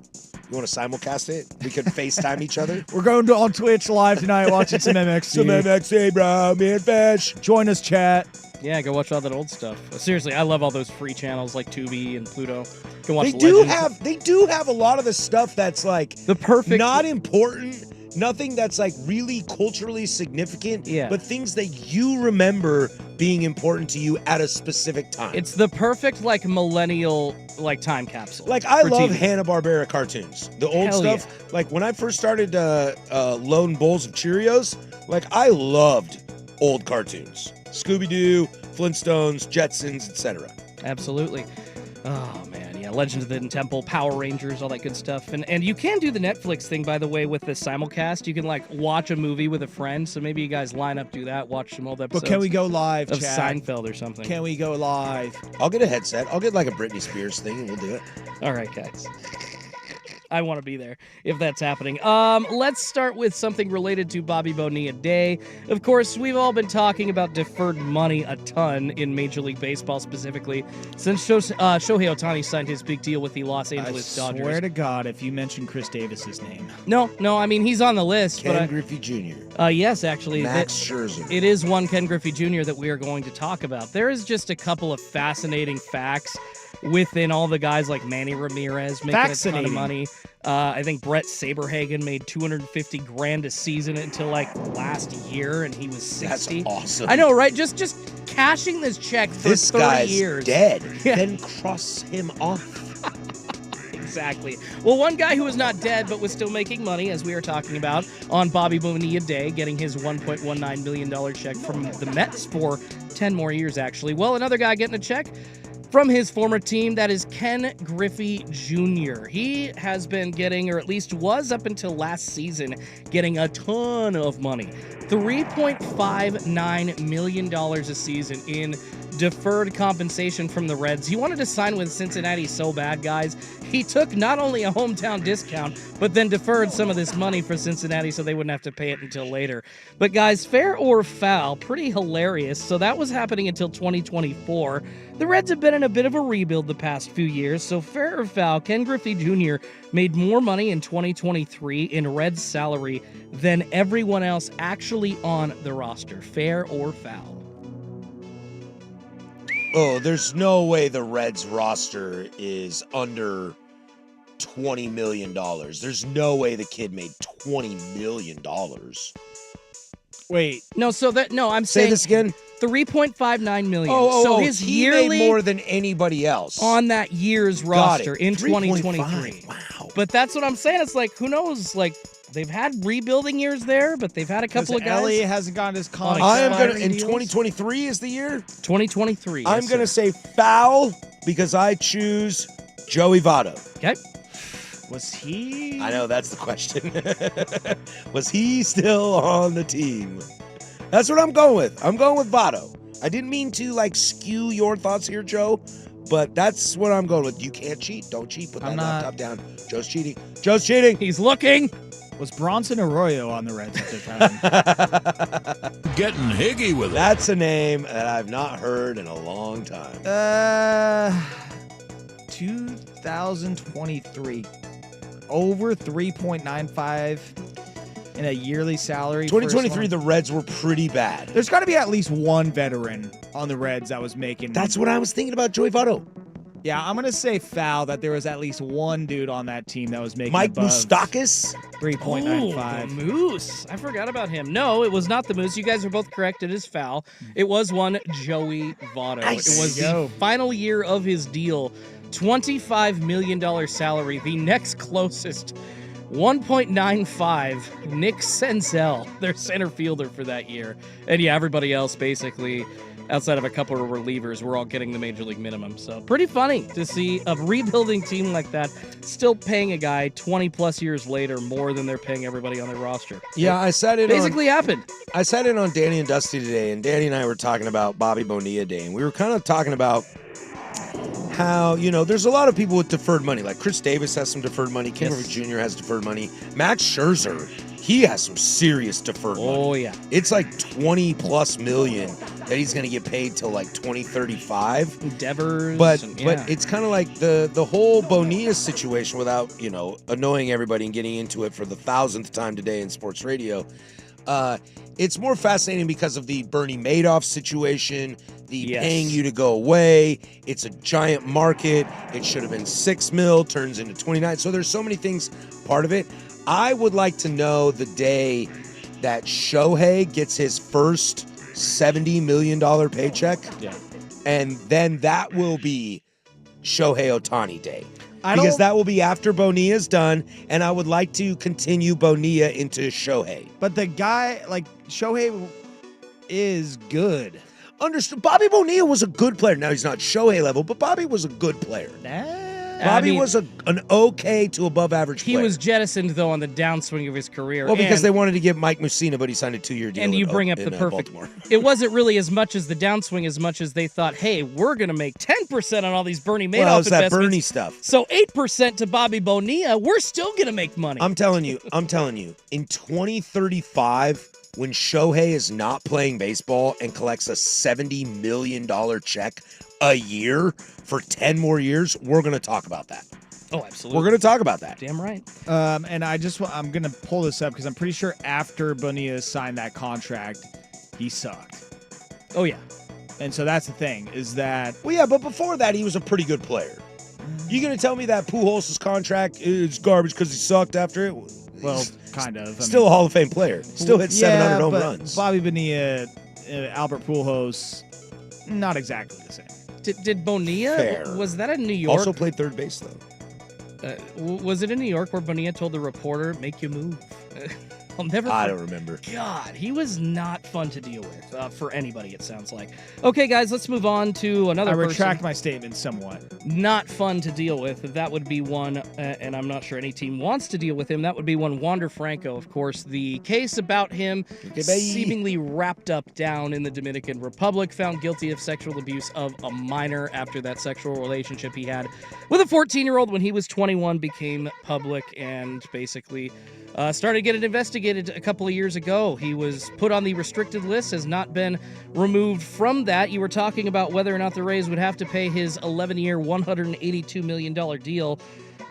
you want to simulcast it? We can FaceTime each other. We're going on Twitch live tonight watching some MXC. Some MXC, bro. Me and Fish. Join us, chat. Yeah, go watch all that old stuff. Seriously, I love all those free channels like Tubi and Pluto. Go watch They do have a lot of the stuff that's like the perfect, not important Nothing that's like really culturally significant, Yeah. but things that you remember being important to you at a specific time. It's the perfect like millennial like time capsule. Like, I for love TV. Hanna-Barbera cartoons. The old Hell stuff. Like, when I first started loading bowls of Cheerios, like, I loved old cartoons. Scooby-Doo, Flintstones, Jetsons, etc. Absolutely. Oh man, yeah, Legend of the Hidden Temple, Power Rangers, all that good stuff. And you can do the Netflix thing, by the way, with the simulcast. You can like watch a movie with a friend. So maybe you guys line up, do that, watch some old episodes. But can we go live, of Chad? Seinfeld or something? Can we go live? I'll get a headset. I'll get like a Britney Spears thing and we'll do it. All right, guys. I want to be there if that's happening. Let's start with something related to Bobby Bonilla Day. Of course, we've all been talking about deferred money a ton in Major League Baseball specifically since Shohei Ohtani signed his big deal with the Los Angeles Dodgers. I swear to God, if you mention Chris Davis's name. No, I mean, he's on the list. Ken Griffey Jr. Yes, actually. Max Scherzer. It is one Ken Griffey Jr. that we are going to talk about. There is just a couple of fascinating facts within all the guys like Manny Ramirez making a ton of money. I think Brett Saberhagen made $250,000 a season until like last year, and he was 60. That's awesome. I know, right? Just cashing this check for This 30 guy's years. dead. Yeah. Then cross him off. Exactly. Well, one guy who was not dead but was still making money, as we are talking about, on Bobby Bonilla Day, getting his $1.19 million check from the Mets for 10 more years, actually. Well, another guy getting a check from his former team, that is Ken Griffey Jr. He has been getting, or at least was up until last season, getting a ton of money. $3.59 million a season in deferred compensation from the Reds. He wanted to sign with Cincinnati so bad, guys. He took not only a hometown discount, but then deferred some of this money for Cincinnati so they wouldn't have to pay it until later. But guys, fair or foul, pretty hilarious. So that was happening until 2024. The Reds have been in a bit of a rebuild the past few years, so fair or foul, Ken Griffey Jr. made more money in 2023 in Reds salary than everyone else actually on the roster. Fair or foul? Oh, there's no way the Reds roster is under $20 million. There's no way the kid made $20 million. Wait. No, I'm Say saying this again. $3.59 million. Oh, so his he yearly made more than anybody else on that year's Got roster it. in 3.5. 2023. Wow. But that's what I'm saying. It's like, who knows? Like, they've had rebuilding years there, but they've had a couple of guys. Elliott hasn't gotten his contract. I am gonna in 2023 is the year. 2023. I'm gonna say foul because I choose Joey Votto. Okay. Was he? I know that's the question. Was he still on the team? That's what I'm going with. I'm going with Votto. I didn't mean to like skew your thoughts here, Joe, but that's what I'm going with. You can't cheat. Don't cheat. Put that laptop down. Joe's cheating. Joe's cheating. He's looking. Was Bronson Arroyo on the Reds at the time? Getting higgy with it. That's a name that I've not heard in a long time. 2023. Over 3.95 in a yearly salary. 2023, the Reds were pretty bad. There's got to be at least one veteran on the Reds that was making. That's what I was thinking about Joey Votto. Yeah, I'm gonna say foul that there was at least one dude on that team that was making Mike above Moustakas? 3.95. The Moose. I forgot about him. No, it was not the Moose. You guys are both correct. It is foul. It was one Joey Votto. Nice. It was the final year of his deal. $25 million salary. The next closest, 1.95, Nick Senzel, their center fielder for that year. And yeah, everybody else basically, outside of a couple of relievers, we're all getting the major league minimum. So pretty funny to see a rebuilding team like that still paying a guy 20 plus years later more than they're paying everybody on their roster. Yeah, I sat in basically happened. I sat in on Danny and Dusty today, and Danny and I were talking about Bobby Bonilla Day, and we were kind of talking about how, there's a lot of people with deferred money. Like Chris Davis has some deferred money. Ken Griffey Jr. has deferred money. Max Scherzer, he has some serious deferred money. Oh, yeah. It's like 20 plus million that he's going to get paid till like 2035. Devers. But it's kind of like the whole Bonilla situation without, annoying everybody and getting into it for the 1,000th time today in sports radio. It's more fascinating because of the Bernie Madoff situation, the paying you to go away. It's a giant market. It should have been $6 million, turns into 29. So there's so many things part of it. I would like to know the day that Shohei gets his first $70 million paycheck. Yeah. And then that will be Shohei Ohtani Day. I Because don't- that will be after Bonilla's done, and I would like to continue Bonilla into Shohei. But the guy, like, Shohei is good. Understood. Bobby Bonilla was a good player. Now he's not Shohei level, but Bobby was a good player. Bobby was an okay to above average He player. was jettisoned, though, on the downswing of his career. Well, because and- they wanted to give Mike Mussina, but he signed a 2-year deal. And you in- bring up in, the perfect. Baltimore. It wasn't really as much as the downswing, as much as they thought, hey, we're going to make 10% on all these Bernie Madoff Well, it's that investments. Bernie stuff. So 8% to Bobby Bonilla, we're still going to make money. I'm telling you, in 2035, when Shohei is not playing baseball and collects a $70 million check a year for 10 more years, we're going to talk about that. Oh, absolutely. We're going to talk about that. Damn right. And I'm gonna pull this up because I'm pretty sure after Bonilla signed that contract, he sucked. Oh yeah. And so that's the thing is that Well, yeah, but before that, he was a pretty good player. You going to tell me that Pujols' contract is garbage because he sucked after it? well, kind of. Still a Hall of Fame player. Still hit 700 home but runs. Bobby Bonilla, Albert Pujols, not exactly the same. Did Bonilla, Fair. was that in New York? Also played third base, though. Was it in New York where Bonilla told the reporter, make you move? I'll never. I don't remember. God, he was not fun to deal with for anybody, it sounds like. Okay, guys, let's move on to another I person. retract my statement somewhat. Not fun to deal with. That would be one, and I'm not sure any team wants to deal with him. That would be one Wander Franco, of course. The case about him seemingly wrapped up down in the Dominican Republic, found guilty of sexual abuse of a minor after that sexual relationship he had with a 14-year-old when he was 21 became public and basically started getting investigated a couple of years ago. He was put on the restricted list, has not been removed from that. You were talking about whether or not the Rays would have to pay his 11-year, $182 million deal.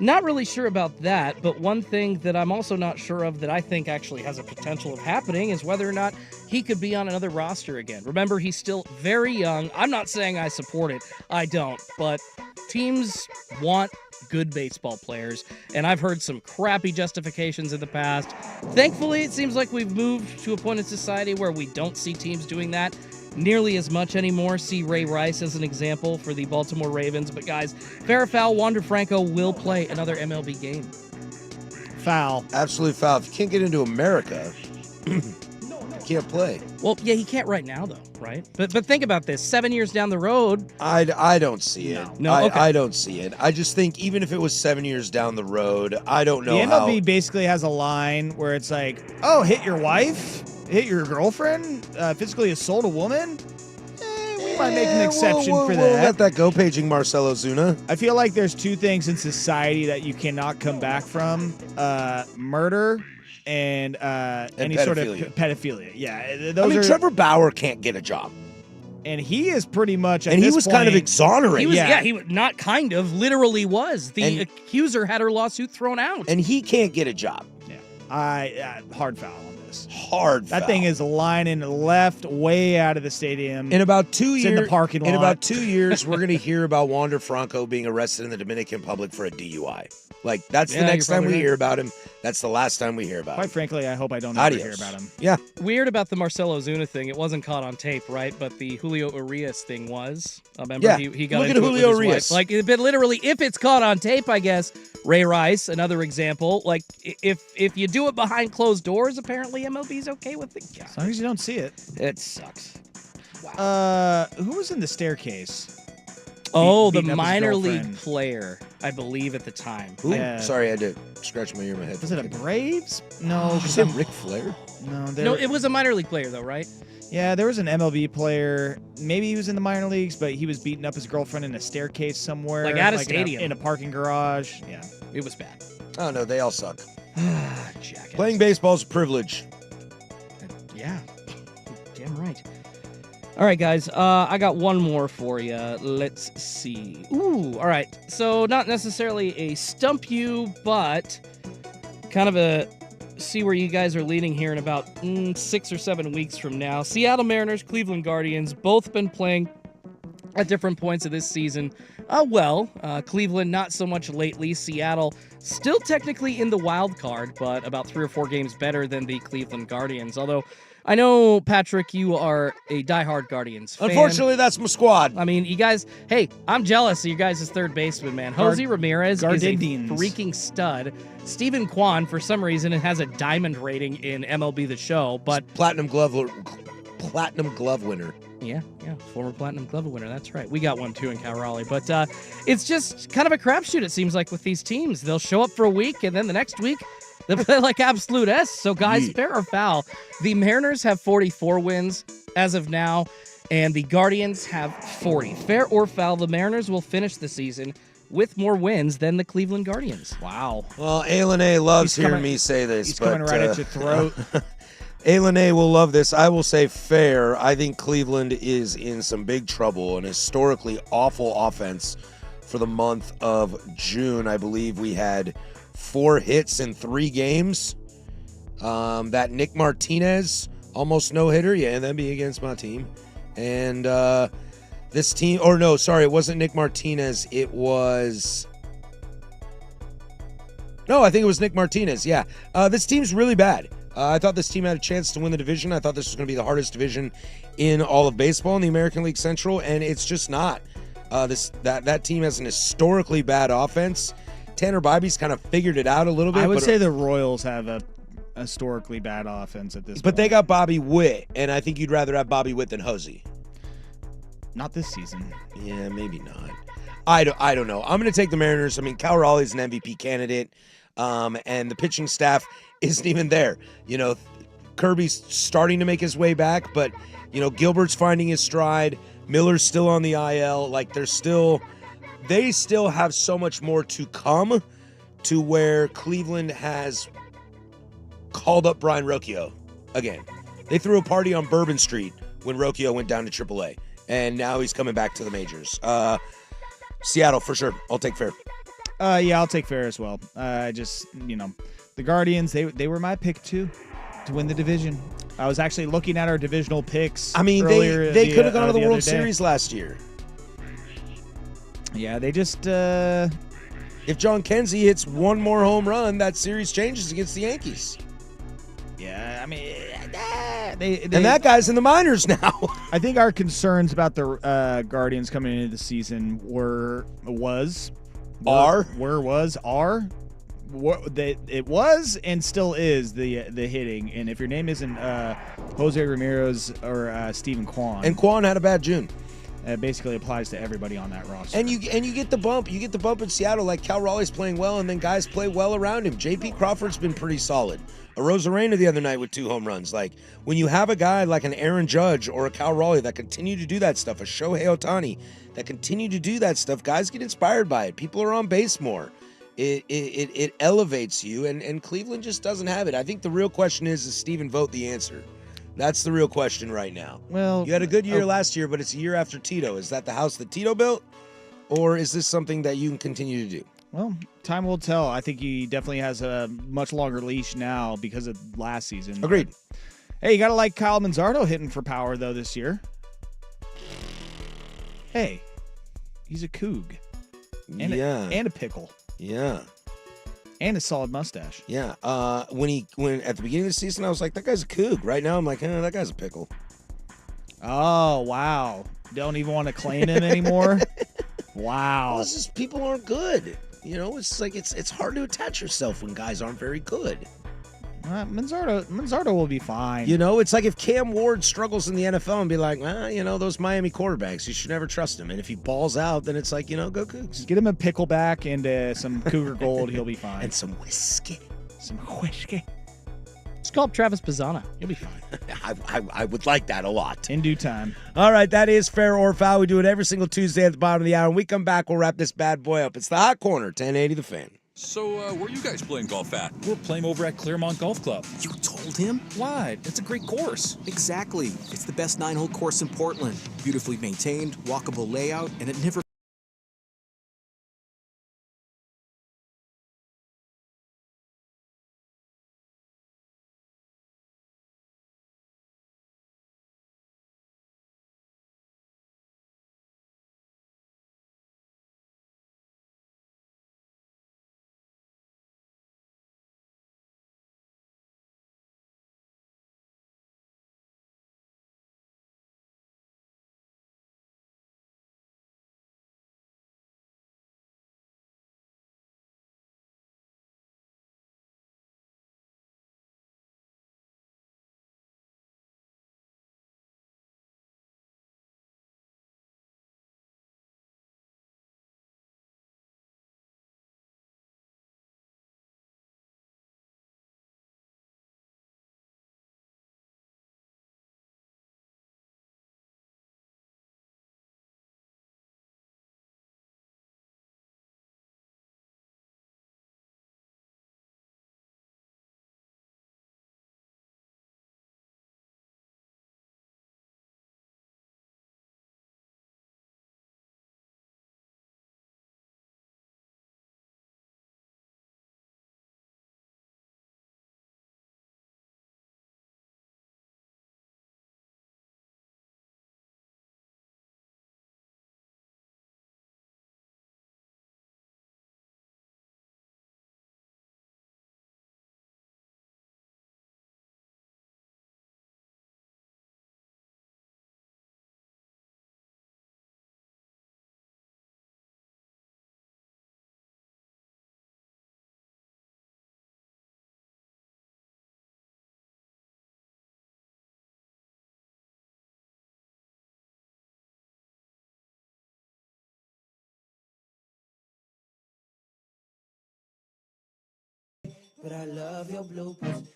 Not really sure about that, but one thing that I'm also not sure of that I think actually has a potential of happening is whether or not he could be on another roster again. Remember, he's still very young. I'm not saying I support it. I don't, but teams want good baseball players, and I've heard some crappy justifications in the past. Thankfully, it seems like we've moved to a point in society where we don't see teams doing that nearly as much anymore. See Ray Rice as an example for the Baltimore Ravens. But guys, fair or foul, Wander Franco will play another MLB game. Foul. Absolute foul. If you can't get into America, you can't play. Well, yeah, he can't right now, though, right? But think about this. 7 years down the road. I don't see it. No, okay. I don't see it. I just think even if it was 7 years down the road, I don't know The how. MLB basically has a line where it's like, oh, hit your wife, hit your girlfriend, physically assault a woman. We might make an exception for We'll that. let that go, paging Marcelo Zuna. I feel like there's two things in society that you cannot come back from: murder and any sort of pedophilia. pedophilia. Yeah, I those mean, are. Trevor Bauer can't get a job. And he is pretty much. At And he this was kind of point- exonerated. He was, he was not kind of, literally was. The accuser had her lawsuit thrown out. And he can't get a job. Hard foul on this. Hard That foul. thing is lining left way out of the stadium. In about 2 It's years, in the parking lot. In about 2 years, we're going to hear about Wander Franco being arrested in the Dominican Republic for a DUI. Like, that's Yeah, the next you're time we probably hear about him. That's the last time we hear about Quite him. frankly, I hope I don't ever hear Adios. about him. Yeah. Weird about the Marcelo Zuna thing. It wasn't caught on tape, right? But the Julio Urias thing was. Remember, Yeah. he got Look at into it with Julio his Urias. wife. Like, but literally, if it's caught on tape, I guess. Ray Rice, another example. Like, if you do it behind closed doors, apparently MLB's okay with it. As long as you don't see it. It sucks. Who was in the staircase? Oh, the beating up his minor league girlfriend? player, I believe, at the time. Ooh, Yeah. sorry, I had to scratch my ear in my head. Was it a Braves? No. Did you say Ric Flair? No, No, it was a minor league player, though, right? Yeah, there was an MLB player. Maybe he was in the minor leagues, but he was beating up his girlfriend in a staircase somewhere. Like at a in stadium. in a parking garage. Yeah. It was bad. Oh, no, they all suck. Jackass. Playing baseball is a privilege. Yeah. Damn right. All right, guys. I got one more for you. Let's see. Ooh, all right. So not necessarily a stump you, but kind of a see where you guys are leaning here in about 6 or 7 weeks from now. Seattle Mariners, Cleveland Guardians, both been playing at different points of this season. Cleveland not so much lately. Seattle still technically in the wild card, but about 3 or 4 games better than the Cleveland Guardians. Although I know, Patrick, you are a diehard Guardians fan. Unfortunately, that's my squad. I mean, you guys, hey, I'm jealous of you guys' third baseman, man. Jose Ramirez is a freaking stud. Steven Kwan, for some reason, has a diamond rating in MLB The Show, but Platinum glove winner. Yeah, former Platinum Glove winner. That's right. We got one too in Cal Raleigh. But it's just kind of a crapshoot, it seems like, with these teams. They'll show up for a week, and then the next week, they play like absolute S. So, guys, fair or foul, the Mariners have 44 wins as of now, and the Guardians have 40. Fair or foul, the Mariners will finish the season with more wins than the Cleveland Guardians. Wow. Well, Alan A. loves hearing me say this. He's coming right at your throat. Alan A. will love this. I will say fair. I think Cleveland is in some big trouble. An historically awful offense for the month of June. I believe we had 4 hits in 3 games. That Nick Martinez, almost no-hitter. Yeah, that'd be against my team. And this team, or no, sorry, it wasn't Nick Martinez. It was... No, I think it was Nick Martinez, yeah. This team's really bad. I thought this team had a chance to win the division. I thought this was going to be the hardest division in all of baseball in the American League Central, and it's just not. That team has an historically bad offense. Tanner Bybee's kind of figured it out a little bit. I would say the Royals have a historically bad offense at this point. But they got Bobby Witt, and I think you'd rather have Bobby Witt than Hosey. Not this season. Yeah, maybe not. I don't know. I'm going to take the Mariners. I mean, Cal Raleigh's an MVP candidate, and the pitching staff isn't even there. You know, Kirby's starting to make his way back, but, you know, Gilbert's finding his stride. Miller's still on the IL. Like, they still have so much more to come to where Cleveland has called up Brian Rocchio again. They threw a party on Bourbon Street when Rocchio went down to AAA, and now he's coming back to the majors. Seattle, for sure. I'll take fair. Yeah, I'll take fair as well. The Guardians, they were my pick too to win the division. I was actually looking at our divisional picks. I mean, they could have gone to the World Series last year. Yeah, they just... If John Kenzie hits one more home run, that series changes against the Yankees. Yeah, I mean... and that guy's in the minors now. I think our concerns about the Guardians coming into the season are... It was and still is the hitting, and if your name isn't Jose Ramirez or Steven Kwan, and Kwan had a bad June, it basically applies to everybody on that roster. And you get the bump. You get the bump in Seattle. Like Cal Raleigh's playing well, and then guys play well around him. J.P. Crawford's been pretty solid. Arozarena the other night with 2 home runs. Like when you have a guy like an Aaron Judge or a Cal Raleigh that continue to do that stuff, a Shohei Ohtani that continue to do that stuff, guys get inspired by it. People are on base more. It elevates you, and Cleveland just doesn't have it. I think the real question is Stephen Vogt the answer? That's the real question right now. Well, you had a good year last year, but it's a year after Tito. Is that the house that Tito built, or is this something that you can continue to do? Well, time will tell. I think he definitely has a much longer leash now because of last season. Agreed. Hey, you got to like Kyle Manzardo hitting for power, though, this year. Hey, he's a Coug. And a pickle. Yeah. And a solid mustache. Yeah. When at the beginning of the season, I was like, that guy's a Coug. Right now, I'm like, that guy's a pickle. Oh, wow. Don't even want to claim him anymore? Wow. Well, it's just people aren't good. You know, it's like it's hard to attach yourself when guys aren't very good. Manzardo will be fine. You know, it's like if Cam Ward struggles in the NFL and be like, those Miami quarterbacks, you should never trust him. And if he balls out, then it's like, go Cougs. Get him a pickleback and some Cougar Gold. He'll be fine. And some whiskey. Just call up Travis Pizzana. You'll be fine. I would like that a lot. In due time. All right, that is Fair or Foul. We do it every single Tuesday at the bottom of the hour. When we come back, we'll wrap this bad boy up. It's the Hot Corner, 1080 The Fan. So, where are you guys playing golf at? We're playing over at Claremont Golf Club. You told him? Why? It's a great course. Exactly. It's the best 9-hole course in Portland. Beautifully maintained, walkable layout, and it never but I love your bloopers.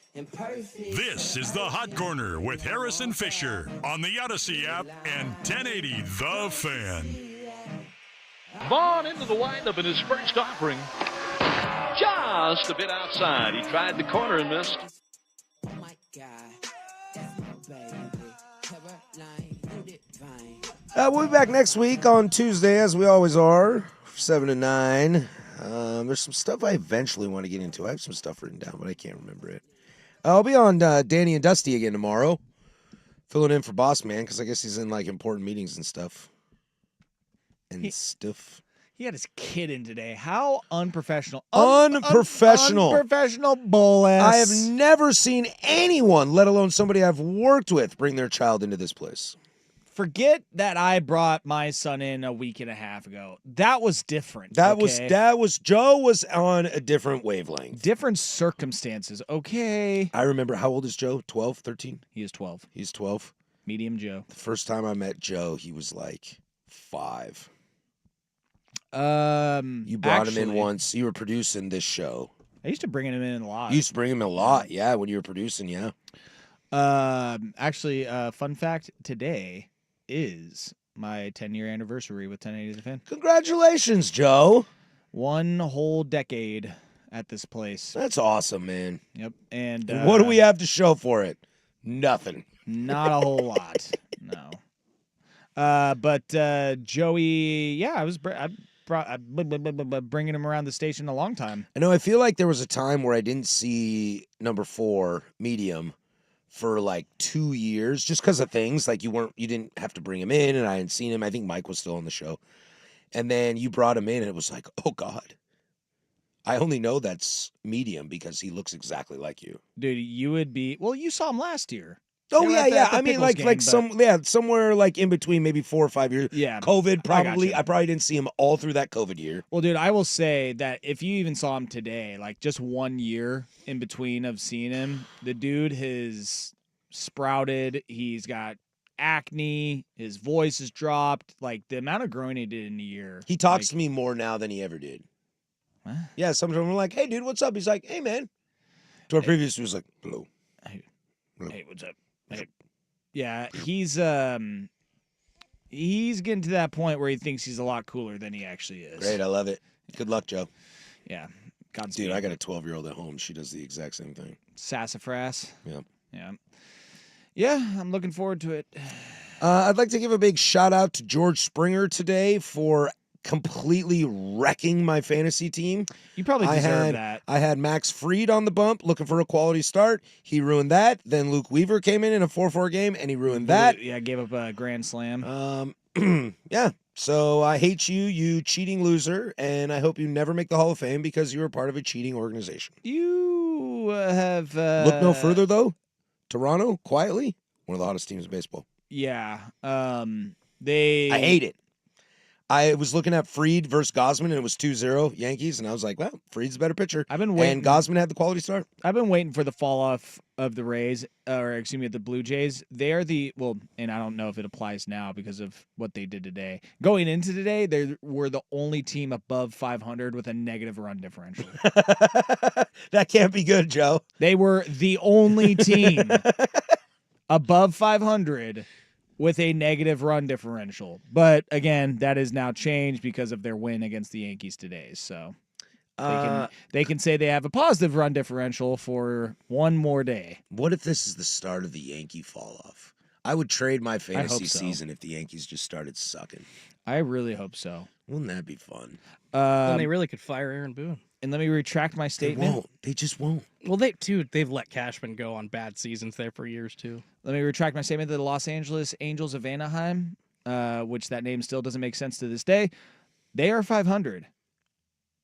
This is the Hot Corner with Harrison Fisher on the Odyssey app and 1080 The Fan. Vaughn into the windup in his first offering. Just a bit outside. He tried the corner and missed. Oh my God, that's my baby. Caroline, you divine. We'll be back next week on Tuesday, as we always are, 7 to 9. There's some stuff I eventually want to get into. I have some stuff written down, but I can't remember it. I'll be on Danny and Dusty again tomorrow, filling in for Boss Man, because I guess he's in, like, important meetings and stuff. Stuff. He had his kid in today. How unprofessional. Unprofessional. Unprofessional bull-ass. I have never seen anyone, let alone somebody I've worked with, bring their child into this place. Forget that I brought my son in a week and a half ago. That was different. That was Joe was on a different wavelength. Different circumstances. Okay. I remember, how old is Joe? 12, 13? He is 12. He's 12. Medium Joe. The first time I met Joe, he was like 5. You brought him in once. You were producing this show. I used to bring him in a lot. You used to bring him a lot, yeah, when you were producing, yeah. Actually, fun fact, today is my 10-year anniversary with 1080 The Fan. Congratulations, Joe. 1 whole decade at this place. That's awesome, man. Yep. And what do we have to show for it? Nothing. Not a whole lot. No. But Joey, yeah, I was bringing him around the station a long time. I know. I feel like there was a time where I didn't see number 4, Medium, for like 2 years, just because of things. Like you didn't have to bring him in, and I hadn't seen him. I think Mike was still on the show. And then you brought him in, and it was like, oh, God. I only know that's Medium because he looks exactly like you. Dude, you would be... Well, you saw him last year. Oh, yeah. I mean, somewhere like in between maybe 4 or 5 years. Yeah. COVID, probably. I probably didn't see him all through that COVID year. Well, dude, I will say that if you even saw him today, like just 1 year in between of seeing him, the dude has sprouted. He's got acne. His voice has dropped. Like the amount of growing he did in a year. He talks to me more now than he ever did. What? Yeah, sometimes we're like, hey, dude, what's up? He's like, hey, man. To our previous, he was like, hello. Hey, what's up? Hey. Yeah, he's getting to that point where he thinks he's a lot cooler than he actually is. Great, I love it. Good luck, Joe. Yeah, Godspeed. Dude, I got a 12-year-old at home. She does the exact same thing. Sassafras. Yep. Yeah. Yeah, I'm looking forward to it. I'd like to give a big shout out to George Springer today for completely wrecking my fantasy team. You probably deserve that. I had Max Fried on the bump looking for a quality start. He ruined that. Then Luke Weaver came in a 4-4 game, and he ruined that. Yeah, gave up a grand slam. Yeah. So I hate you, you cheating loser, and I hope you never make the Hall of Fame because you were part of a cheating organization. You have... Look no further, though. Toronto, quietly, one of the hottest teams in baseball. Yeah. I hate it. I was looking at Fried versus Gosman, and it was 2-0 Yankees, and I was like, well, Fried's a better pitcher. I've been waiting. And Gosman had the quality start. I've been waiting for the fall off of the Rays, the Blue Jays. They're and I don't know if it applies now because of what they did today. Going into today, they were the only team above 500 with a negative run differential. That can't be good, Joe. They were the only team above 500 with a negative run differential. But again, that is now changed because of their win against the Yankees today. So they can say they have a positive run differential for one more day. What if this is the start of the Yankee fall off? I would trade my fantasy so. season if the Yankees just started sucking. I really hope so. Wouldn't that be fun? Then they really could fire Aaron Boone. And let me retract my statement. They won't. They just won't. Well, they've let Cashman go on bad seasons there for years, too. Let me retract my statement. The Los Angeles Angels of Anaheim, which that name still doesn't make sense to this day, they are 500.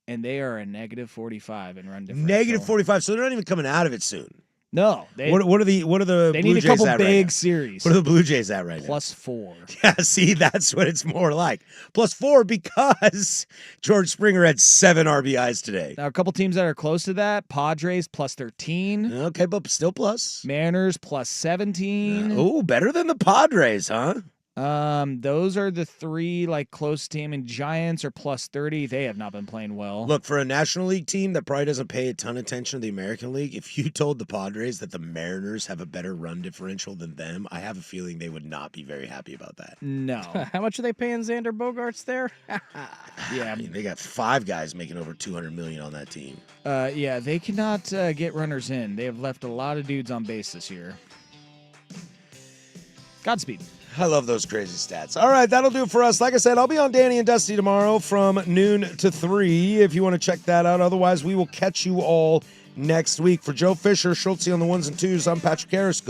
And they are a negative 45 in run differential. Negative 45, so they're not even coming out of it soon. No. What are the They Blue need a Jays couple at big right series. What are the Blue Jays at right now? +4. Yeah, see, that's what it's more like. +4 because George Springer had 7 RBIs today. Now, a couple teams that are close to that, Padres +13. Okay, but still plus. Mariners +17. Oh, better than the Padres, huh? Those are the three like close team, and Giants are plus 30. They have not been playing well. Look, for a National League team that probably doesn't pay a ton of attention to the American League, if you told the Padres that the Mariners have a better run differential than them, I have a feeling they would not be very happy about that. No. How much are they paying Xander Bogaerts there? Yeah, I mean, they got 5 guys making over $200 million on that team. yeah, they cannot get runners in. They have left a lot of dudes on base this year. Godspeed. I love those crazy stats. All right, that'll do it for us. Like I said, I'll be on Danny and Dusty tomorrow from noon to 3 if you want to check that out. Otherwise, we will catch you all next week. For Joe Fisher, Schultze on the ones and twos, I'm Patrick Harris.